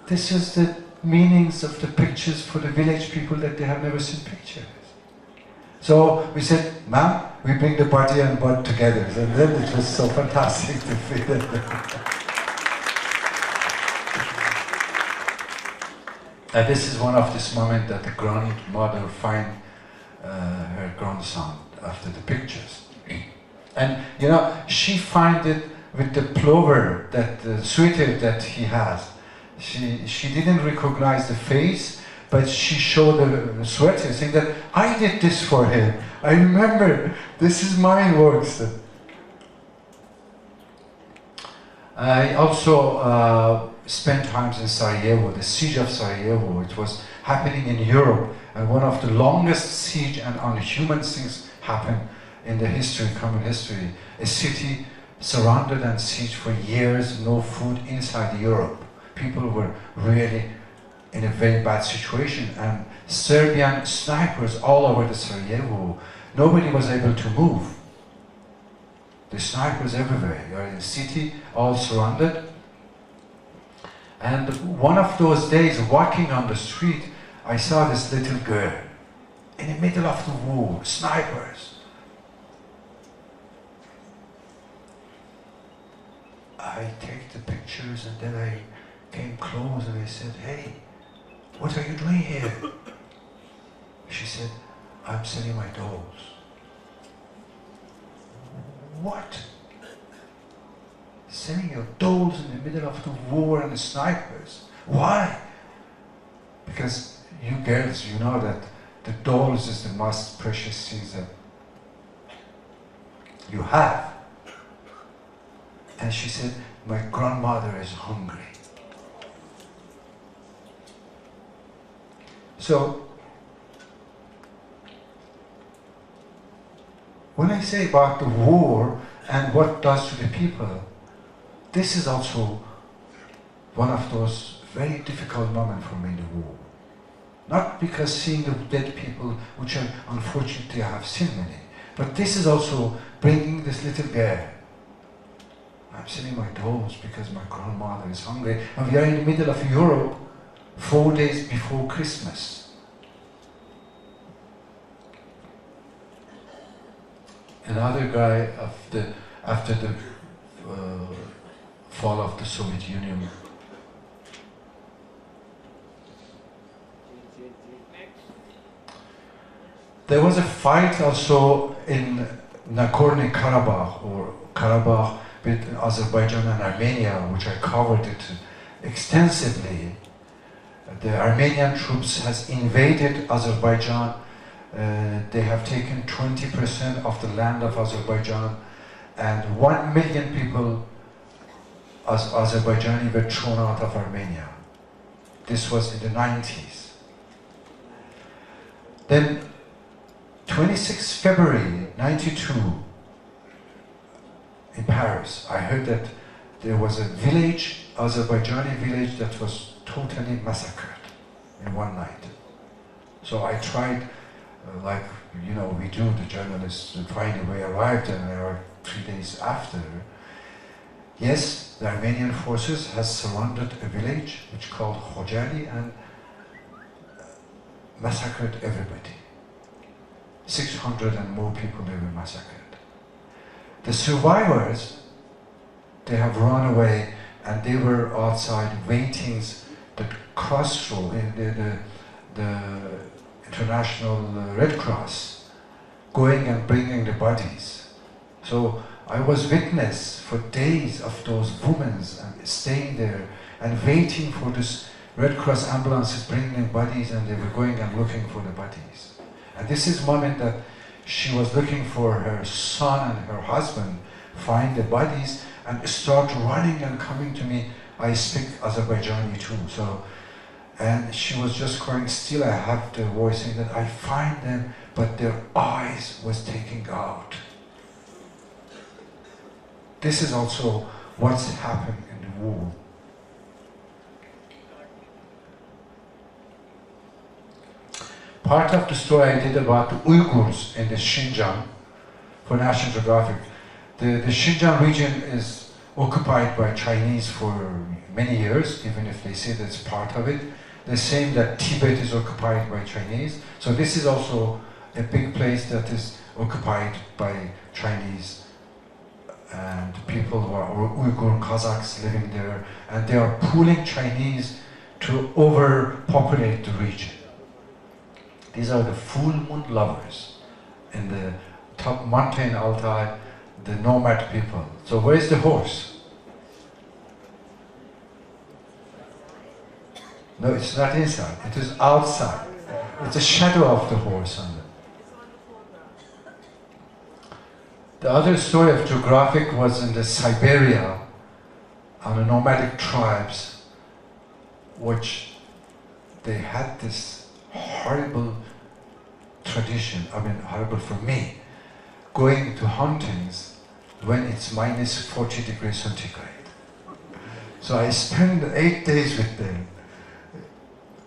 This is the meanings of the pictures for the village people that they have never seen pictures. So we said, ma'am, we bring the body and blood together. And then it was so fantastic to feel it. And this is one of this moment that the grandmother find her grandson after the pictures. And you know, she find it with the plover, that the sweater that he has. She didn't recognize the face, but she showed the sweater, saying that I did this for him. I remember, this is my works. I also spent times in Sarajevo, the siege of Sarajevo. It was happening in Europe, and one of the longest siege and unhuman things happened in the history, common history. A city surrounded and sieged for years, no food inside Europe. People were really in a very bad situation, and Serbian snipers all over the Sarajevo, nobody was able to move. The snipers everywhere. You are in the city, all surrounded. And one of those days, walking on the street, I saw this little girl in the middle of the war, snipers. I take the pictures, and then I came close and I said, hey, what are you doing here? She said, I'm selling my dolls. What? Selling your dolls in the middle of the war and the snipers? Why? Because you girls, you know that the dolls is the most precious things that you have. And she said, my grandmother is hungry. So, when I say about the war and what it does to the people, this is also one of those very difficult moments for me in the war. Not because seeing the dead people, which are, unfortunately I have seen many, but this is also bringing this little girl. I'm selling my dolls because my grandmother is hungry, and we are in the middle of Europe, 4 days before Christmas. Another guy after the fall of the Soviet Union. There was a fight also in Nagorno-Karabakh, or Karabakh, with Azerbaijan and Armenia, which I covered it extensively. The Armenian troops has invaded Azerbaijan. They have taken 20% of the land of Azerbaijan, and 1 million people as Azerbaijani were thrown out of Armenia. This was in the 90s. Then 26 February 92 in Paris, I heard that there was a village, Azerbaijani village, that was totally massacred in one night. So I tried, like you know we do, the journalists, to find a way. Arrived, and I arrived 3 days after. Yes, the Armenian forces has surrounded a village which called Khojali and massacred everybody. 600 and more people, they were massacred. The survivors, they have run away, and they were outside waiting the crossroad, the International Red Cross, going and bringing the bodies. So I was witness for days of those women and staying there and waiting for this Red Cross ambulances bringing bodies, and they were going and looking for the bodies. And this is the moment that she was looking for her son and her husband, find the bodies, and start running and coming to me. I speak Azerbaijani too, so, and she was just crying. Still I have the voice saying that I find them, but their eyes was taking out. This is also what's happened in the war. part of the story I did about the Uyghurs in the Xinjiang for National Geographic. The Xinjiang region is occupied by Chinese for many years, even if they say that it's part of it. The same that Tibet is occupied by Chinese. So this is also a big place that is occupied by Chinese and people who are Uyghur Kazakhs living there, and they are pulling Chinese to overpopulate the region. These are the full moon lovers in the top mountain Altai, the nomad people. So where is the horse? No, it's not inside, it is outside. It's a shadow of the horse on it. The other story of geographic was in the Siberia, on the nomadic tribes, which they had this horrible tradition, I mean horrible for me, going to huntings when it's minus 40 degrees centigrade. So I spent 8 days with them,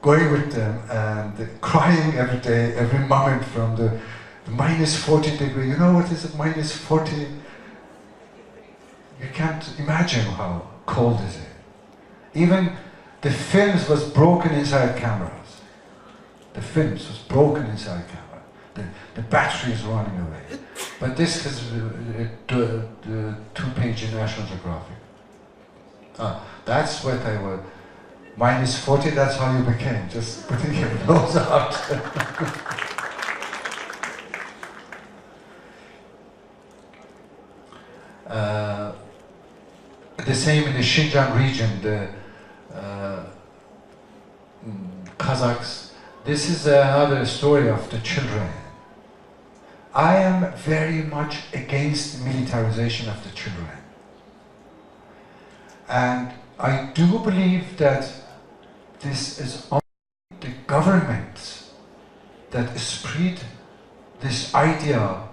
going with them and crying every day, every moment from the minus 40 degree. You know what is it, minus 40? You can't imagine how cold is it. Even the films was broken inside cameras. The films was broken inside camera. The battery is running away. But this is the 2-page in National Geographic. That's what I was. Minus 40, that's how you became, just putting your nose out. The same in the Xinjiang region, the Kazakhs. This is another story of the children. I am very much against militarization of the children. And I do believe that this is only the government that spread this idea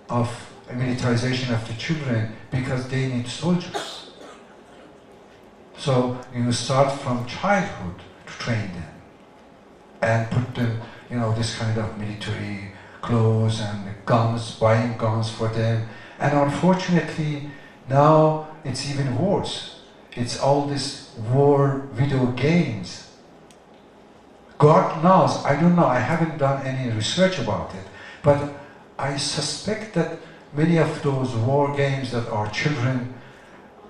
of a militarization of the children because they need soldiers. So you start from childhood to train them and put them, you know, this kind of military clothes and guns, buying guns for them. And unfortunately, now it's even worse. It's all this war video games. God knows, I don't know, I haven't done any research about it, but I suspect that many of those war games that our children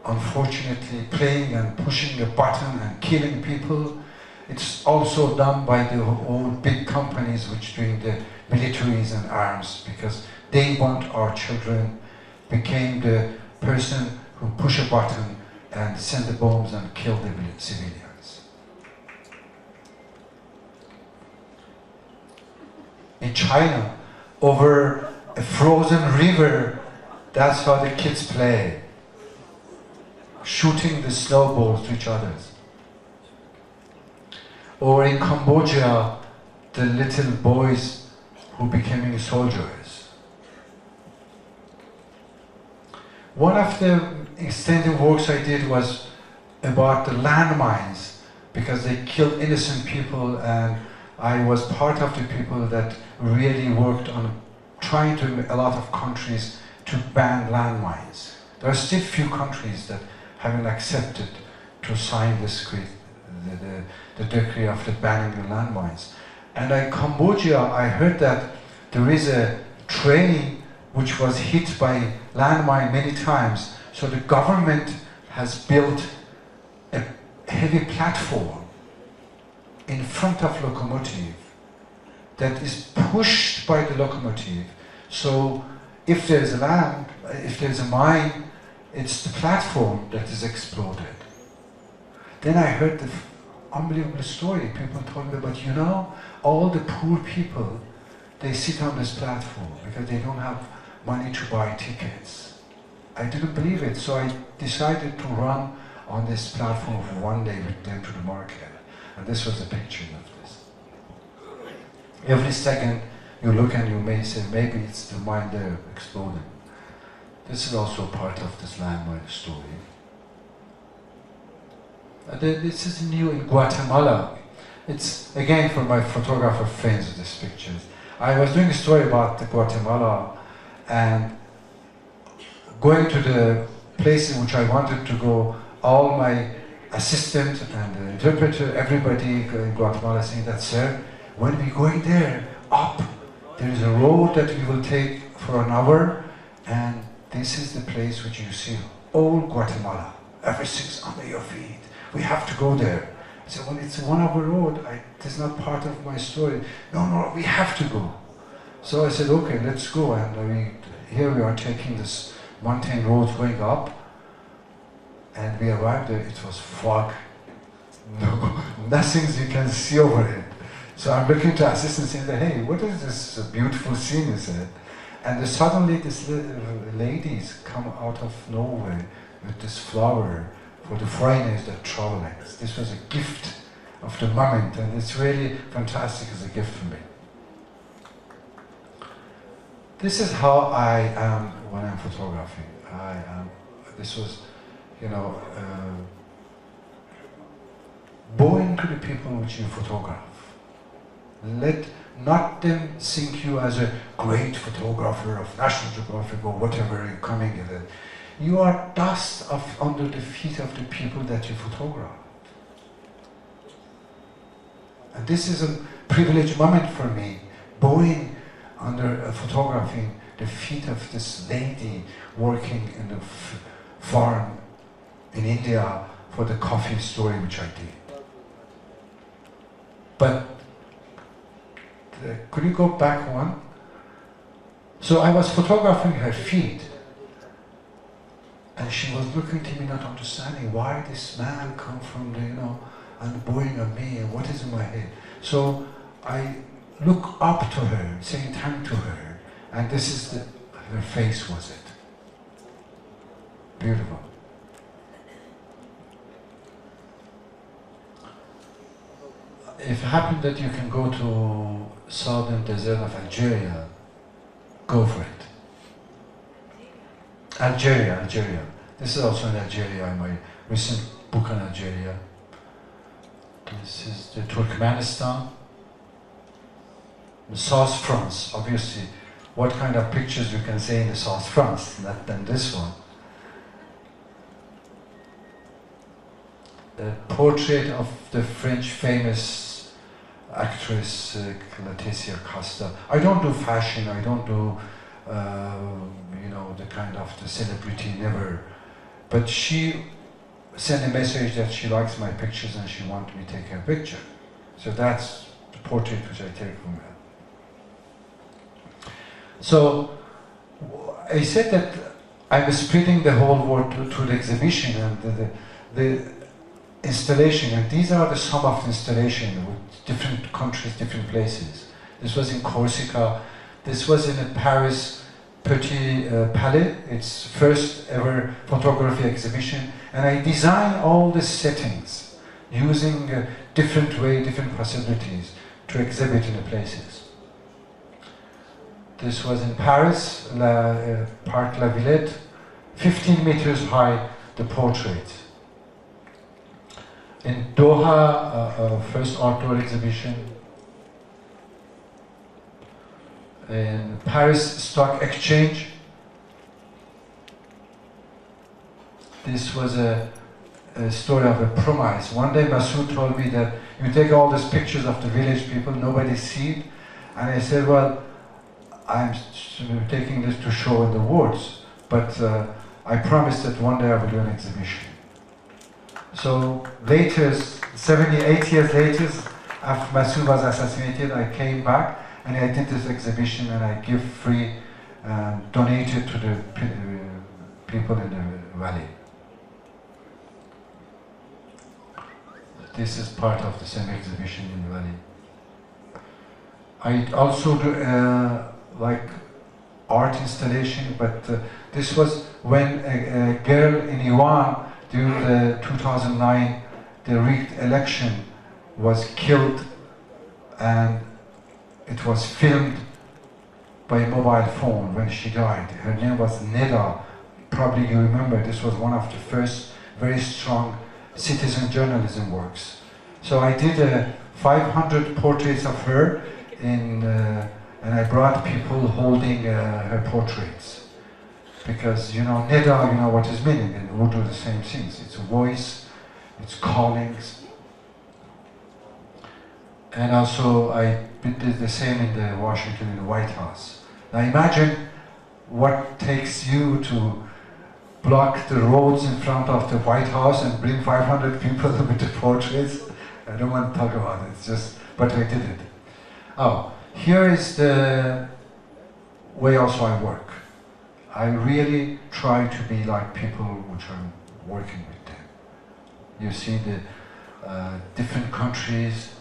unfortunately playing and pushing a button and killing people, it's also done by the old big companies which doing the militaries and arms, because they want our children became the person who push a button and send the bombs and kill the civilians. In China, over a frozen river, that's how the kids play. Shooting the snowballs to each other. Or in Cambodia, the little boys who became soldiers. One of the extended works I did was about the landmines, because they killed innocent people, and I was part of the people that really worked on trying to, a lot of countries, to ban landmines. There are still few countries that haven't accepted to sign this the decree of the banning the landmines. And in Cambodia, I heard that there is a train which was hit by landmine many times. So the government has built a heavy platform in front of locomotive that is pushed by the locomotive. So if there is a mine, it's the platform that is exploded. Then I heard the unbelievable story. People told me about, you know, all the poor people, they sit on this platform because they don't have money to buy tickets. I didn't believe it, so I decided to run on this platform for one day with them to the market. And this was a picture of this. Every second you look and you may say, maybe it's the mine there exploding. This is also part of this landmine story. This is new in Guatemala. It's again for my photographer friends, these pictures. I was doing a story about Guatemala and going to the places which I wanted to go. All my assistant and the interpreter, everybody in Guatemala saying that, sir, when we going there, up, there is a road that we will take for an hour, and this is the place which you see all Guatemala. Everything's under your feet. We have to go there. I said, well, it's a 1 hour road. It's not part of my story. No, we have to go. So I said, okay, let's go. And here we are taking this mountain road going up. And we arrived there, it was fog. No, nothing you can see over it. So I'm looking to assistant saying, hey, what is this beautiful scene, he said. And suddenly these ladies come out of nowhere with this flower for the foreigners that traveling. This was a gift of the moment, and it's really fantastic as a gift for me. This is how I am when I'm photographing. This was, bowing to the people which you photograph. Let not them think you as a great photographer of National Geographic or whatever you're coming in it. You are dust under the feet of the people that you photograph. And this is a privileged moment for me, bowing under photographing the feet of this lady working in the farm in India for the coffee story which I did. But could you go back one? So I was photographing her feet, and she was looking to me not understanding why this man come from the, and bowing at me, and what is in my head. So I look up to her, saying thank to her, and this is her face was it. Beautiful. If it happened that you can go to southern desert of Algeria, go for it. Algeria. This is also in Algeria, in my recent book on Algeria. This is the Turkmenistan. The South France, obviously. What kind of pictures you can say in the South France, not than this one. The portrait of the French famous actress Laetitia Casta. I don't do fashion, I don't do the kind of the celebrity, never. But she sent a message that she likes my pictures and she wants me to take her picture. So that's the portrait which I take from her. So I said that I'm spreading the whole world to the exhibition and the installation, and these are the sum of the installation with different countries, different places. This was in Corsica. This was in a Paris Petit Palais, its first ever photography exhibition, and I designed all the settings using different possibilities to exhibit in the places. This was in Paris, Parc La Villette, 15 meters high, the portrait. In Doha, first outdoor exhibition. In Paris Stock Exchange. This was a story of a promise. One day Mahmood told me that you take all these pictures of the village people, nobody see it. And I said, well, I'm taking this to show in the words, but I promised that one day I will do an exhibition. So later, 78 years later, after Mahmoud was assassinated, I came back and I did this exhibition and I give free, donated to the people in the valley. This is part of the same exhibition in the valley. I also do like art installation, but this was when a girl in Iran during the 2009, the rigged election was killed, and it was filmed by a mobile phone when she died. Her name was Neda. Probably you remember, this was one of the first very strong citizen journalism works. So I did 500 portraits of her, and I brought people holding her portraits. Because, you know, Nida, you know what is meaning, and Urdu the same things. It's a voice, it's callings. And also I did the same in the Washington, in the White House. Now imagine what takes you to block the roads in front of the White House and bring 500 people with the portraits. I don't want to talk about it, it's just, but I did it. Oh, here is the way also I work. I really try to be like people which I'm working with them. You see the different countries.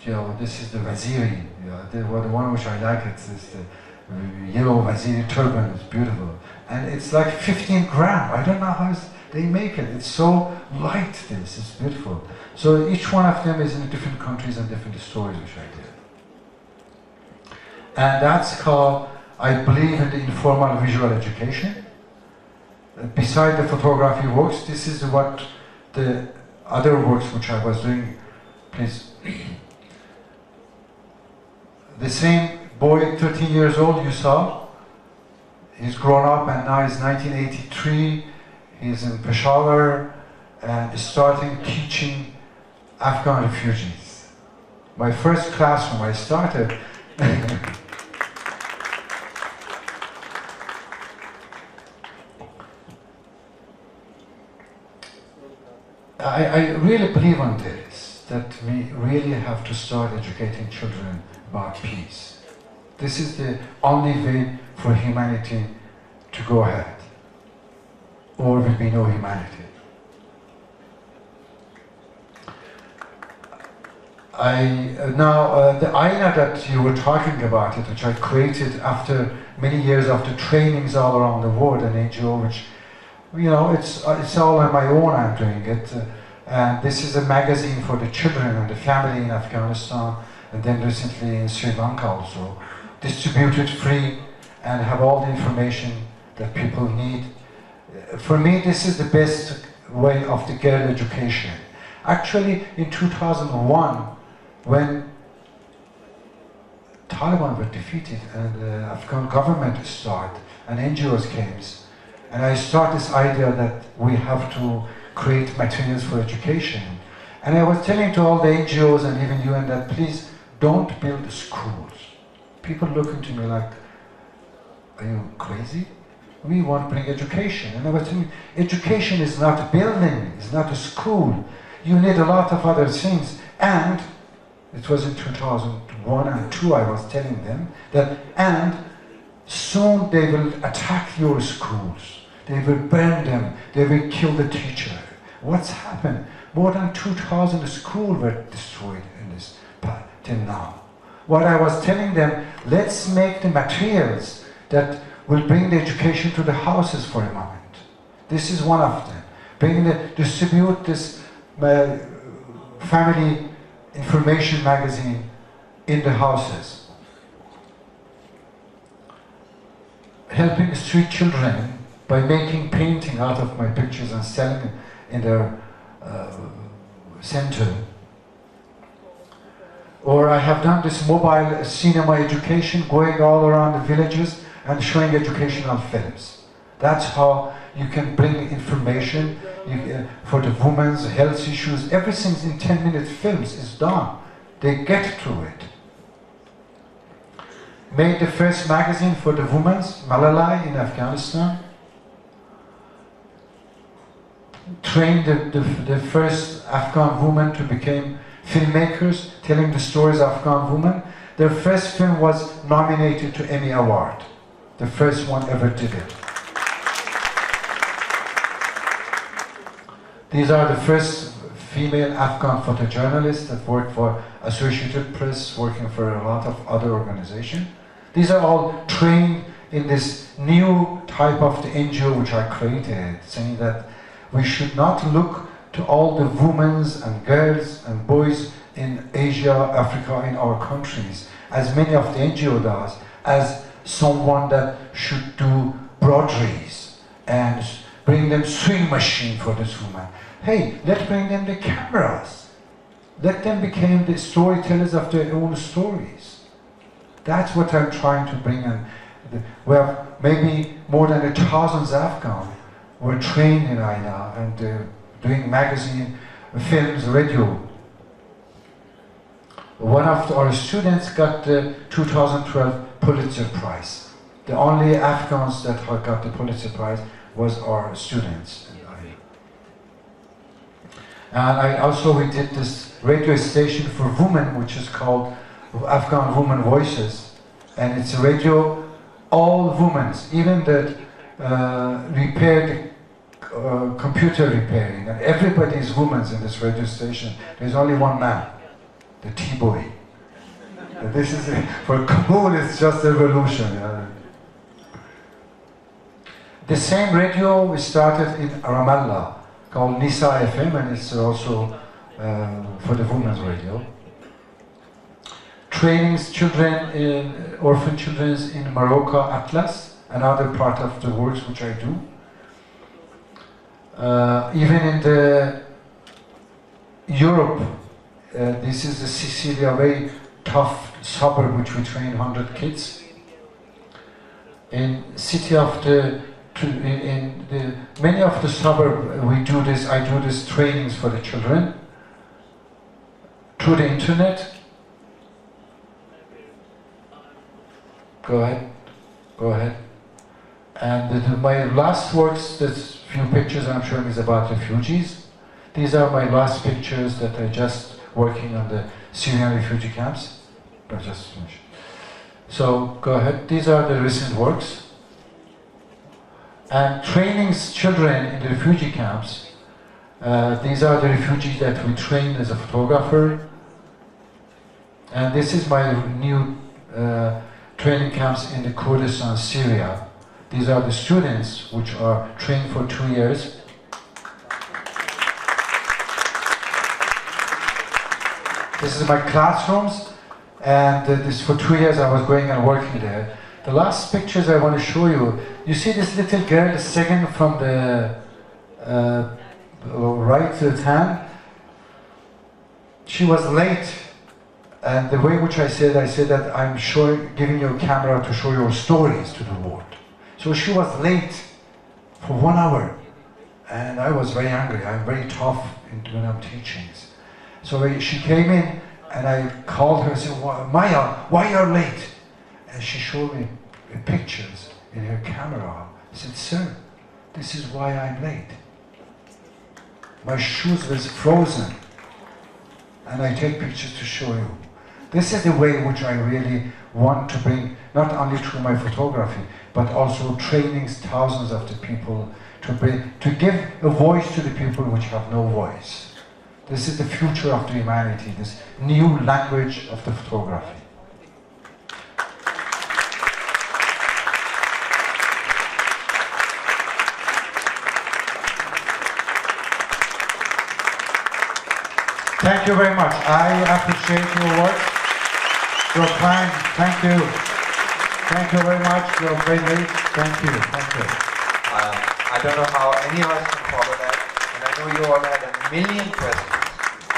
You know, this is the Waziri. You know, the one which I like is the yellow Waziri turban. It's beautiful, and it's like 15 gram. I don't know how they make it. It's so light. This is beautiful. So each one of them is in different countries and different stories which I did, and that's called. I believe in the informal visual education. Beside the photography works, this is what the other works which I was doing. Please. The same boy, 13 years old, you saw. He's grown up and now it's 1983. He's in Peshawar and starting teaching Afghan refugees. My first classroom I started. I really believe on this, that we really have to start educating children about peace. This is the only way for humanity to go ahead, or will be no humanity. The ayna that you were talking about, which I created after many years after trainings all around the world, an NGO which, you know, it's all on my own. I'm doing it, and this is a magazine for the children and the family in Afghanistan, and then recently in Sri Lanka also, distributed free and have all the information that people need. For me, this is the best way of the girl education. Actually, in 2001, when Taliban were defeated and the Afghan government started and NGOs came, and I started this idea that we have to create materials for education. And I was telling to all the NGOs and even UN that please don't build schools. People look into me like, are you crazy? We want to bring education. And I was telling, education is not a building, it's not a school. You need a lot of other things. And it was in 2001 and 2 I was telling them that, and soon they will attack your schools. They will burn them. They will kill the teacher. What's happened? More than 2,000 schools were destroyed in this part till now. What I was telling them, let's make the materials that will bring the education to the houses for a moment. This is one of them. Distribute this family information magazine in the houses. Helping street children by making painting out of my pictures and selling it in their center. Or I have done this mobile cinema education, going all around the villages and showing educational films. That's how you can bring information for the women's health issues. Everything's in 10-minute films is done. They get through it. Made the first magazine for the women's, Malalai in Afghanistan. Trained the first Afghan women to become filmmakers, telling the stories of Afghan women. Their first film was nominated to Emmy Award. The first one ever did it. These are the first female Afghan photojournalists that work for Associated Press, working for a lot of other organizations. These are all trained in this new type of the NGO which I created, saying that we should not look to all the women and girls and boys in Asia, Africa, in our countries, as many of the NGO does, as someone that should do broderies and bring them sewing machine for this woman. Hey, let's bring them the cameras. let them become the storytellers of their own stories. That's what I'm trying to bring in. We have maybe more than 1,000 Afghans were trained in INA and doing magazine, films, radio. One of our students got the 2012 Pulitzer Prize. The only Afghans that got the Pulitzer Prize was our students. And we did this radio station for women, which is called Afghan Women Voices. And it's a radio, all women, even the computer repairing, and everybody is women in this radio station. There's only one man, the T-boy. This is, for Kabul, it's just a revolution. The same radio we started in Ramallah, called Nisa FM, and it's also for the women's radio. Trainings children, orphan children in Morocco, Atlas, another part of the works which I do. Even in the Europe, this is the Sicilia, very tough suburb which we train 100 kids. In city of many of the suburb we do this. I do this trainings for the children through the internet. Go ahead. And my last works, there's few pictures I'm showing is about refugees. These are my last pictures that I just working on the Syrian refugee camps. I just finished. So go ahead. These are the recent works. And trainings children in the refugee camps. These are the refugees that we trained as a photographer. And this is my new training camps in the Kurdistan, Syria. These are the students which are trained for 2 years. This is my classrooms, and this for 2 years I was going and working there. The last pictures I want to show you, you see this little girl, the second from the right hand. She was late, and the way which I said that I'm giving you a camera to show your stories to the world. So she was late for 1 hour, and I was very angry. I'm very tough when I'm teaching. So she came in, and I called her and said, Maya, why you're late? And she showed me pictures in her camera. I said, sir, this is why I'm late. My shoes was frozen, and I take pictures to show you. This is the way in which I really want to bring, not only through my photography, but also trainings thousands of the people to give a voice to the people which have no voice. This is the future of the humanity, this new language of the photography. Thank you very much. I appreciate your work. You're kind. Thank you. Thank you very much. You're very late. Thank you. Thank you. I don't know how any of us can follow that, and I know you all had a million questions.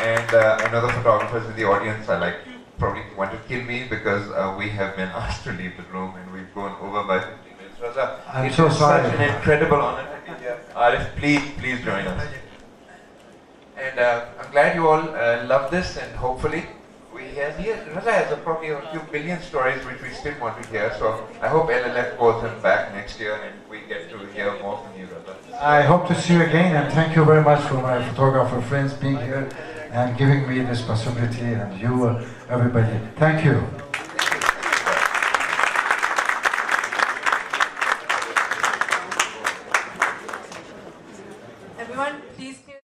And I know the photographers in the audience are probably want to kill me because we have been asked to leave the room and we've gone over by 15 minutes. Reza, I'm so sorry. Such an incredible honor to be here. Arif, please join us. And I'm glad you all love this, and hopefully Reza has probably a few billion stories which we still want to hear. So I hope LLF calls him back next year and we get to hear more from you, Reza. I hope to see you again, and thank you very much for my photographer friends being here and giving me this possibility, and you, everybody. Thank you.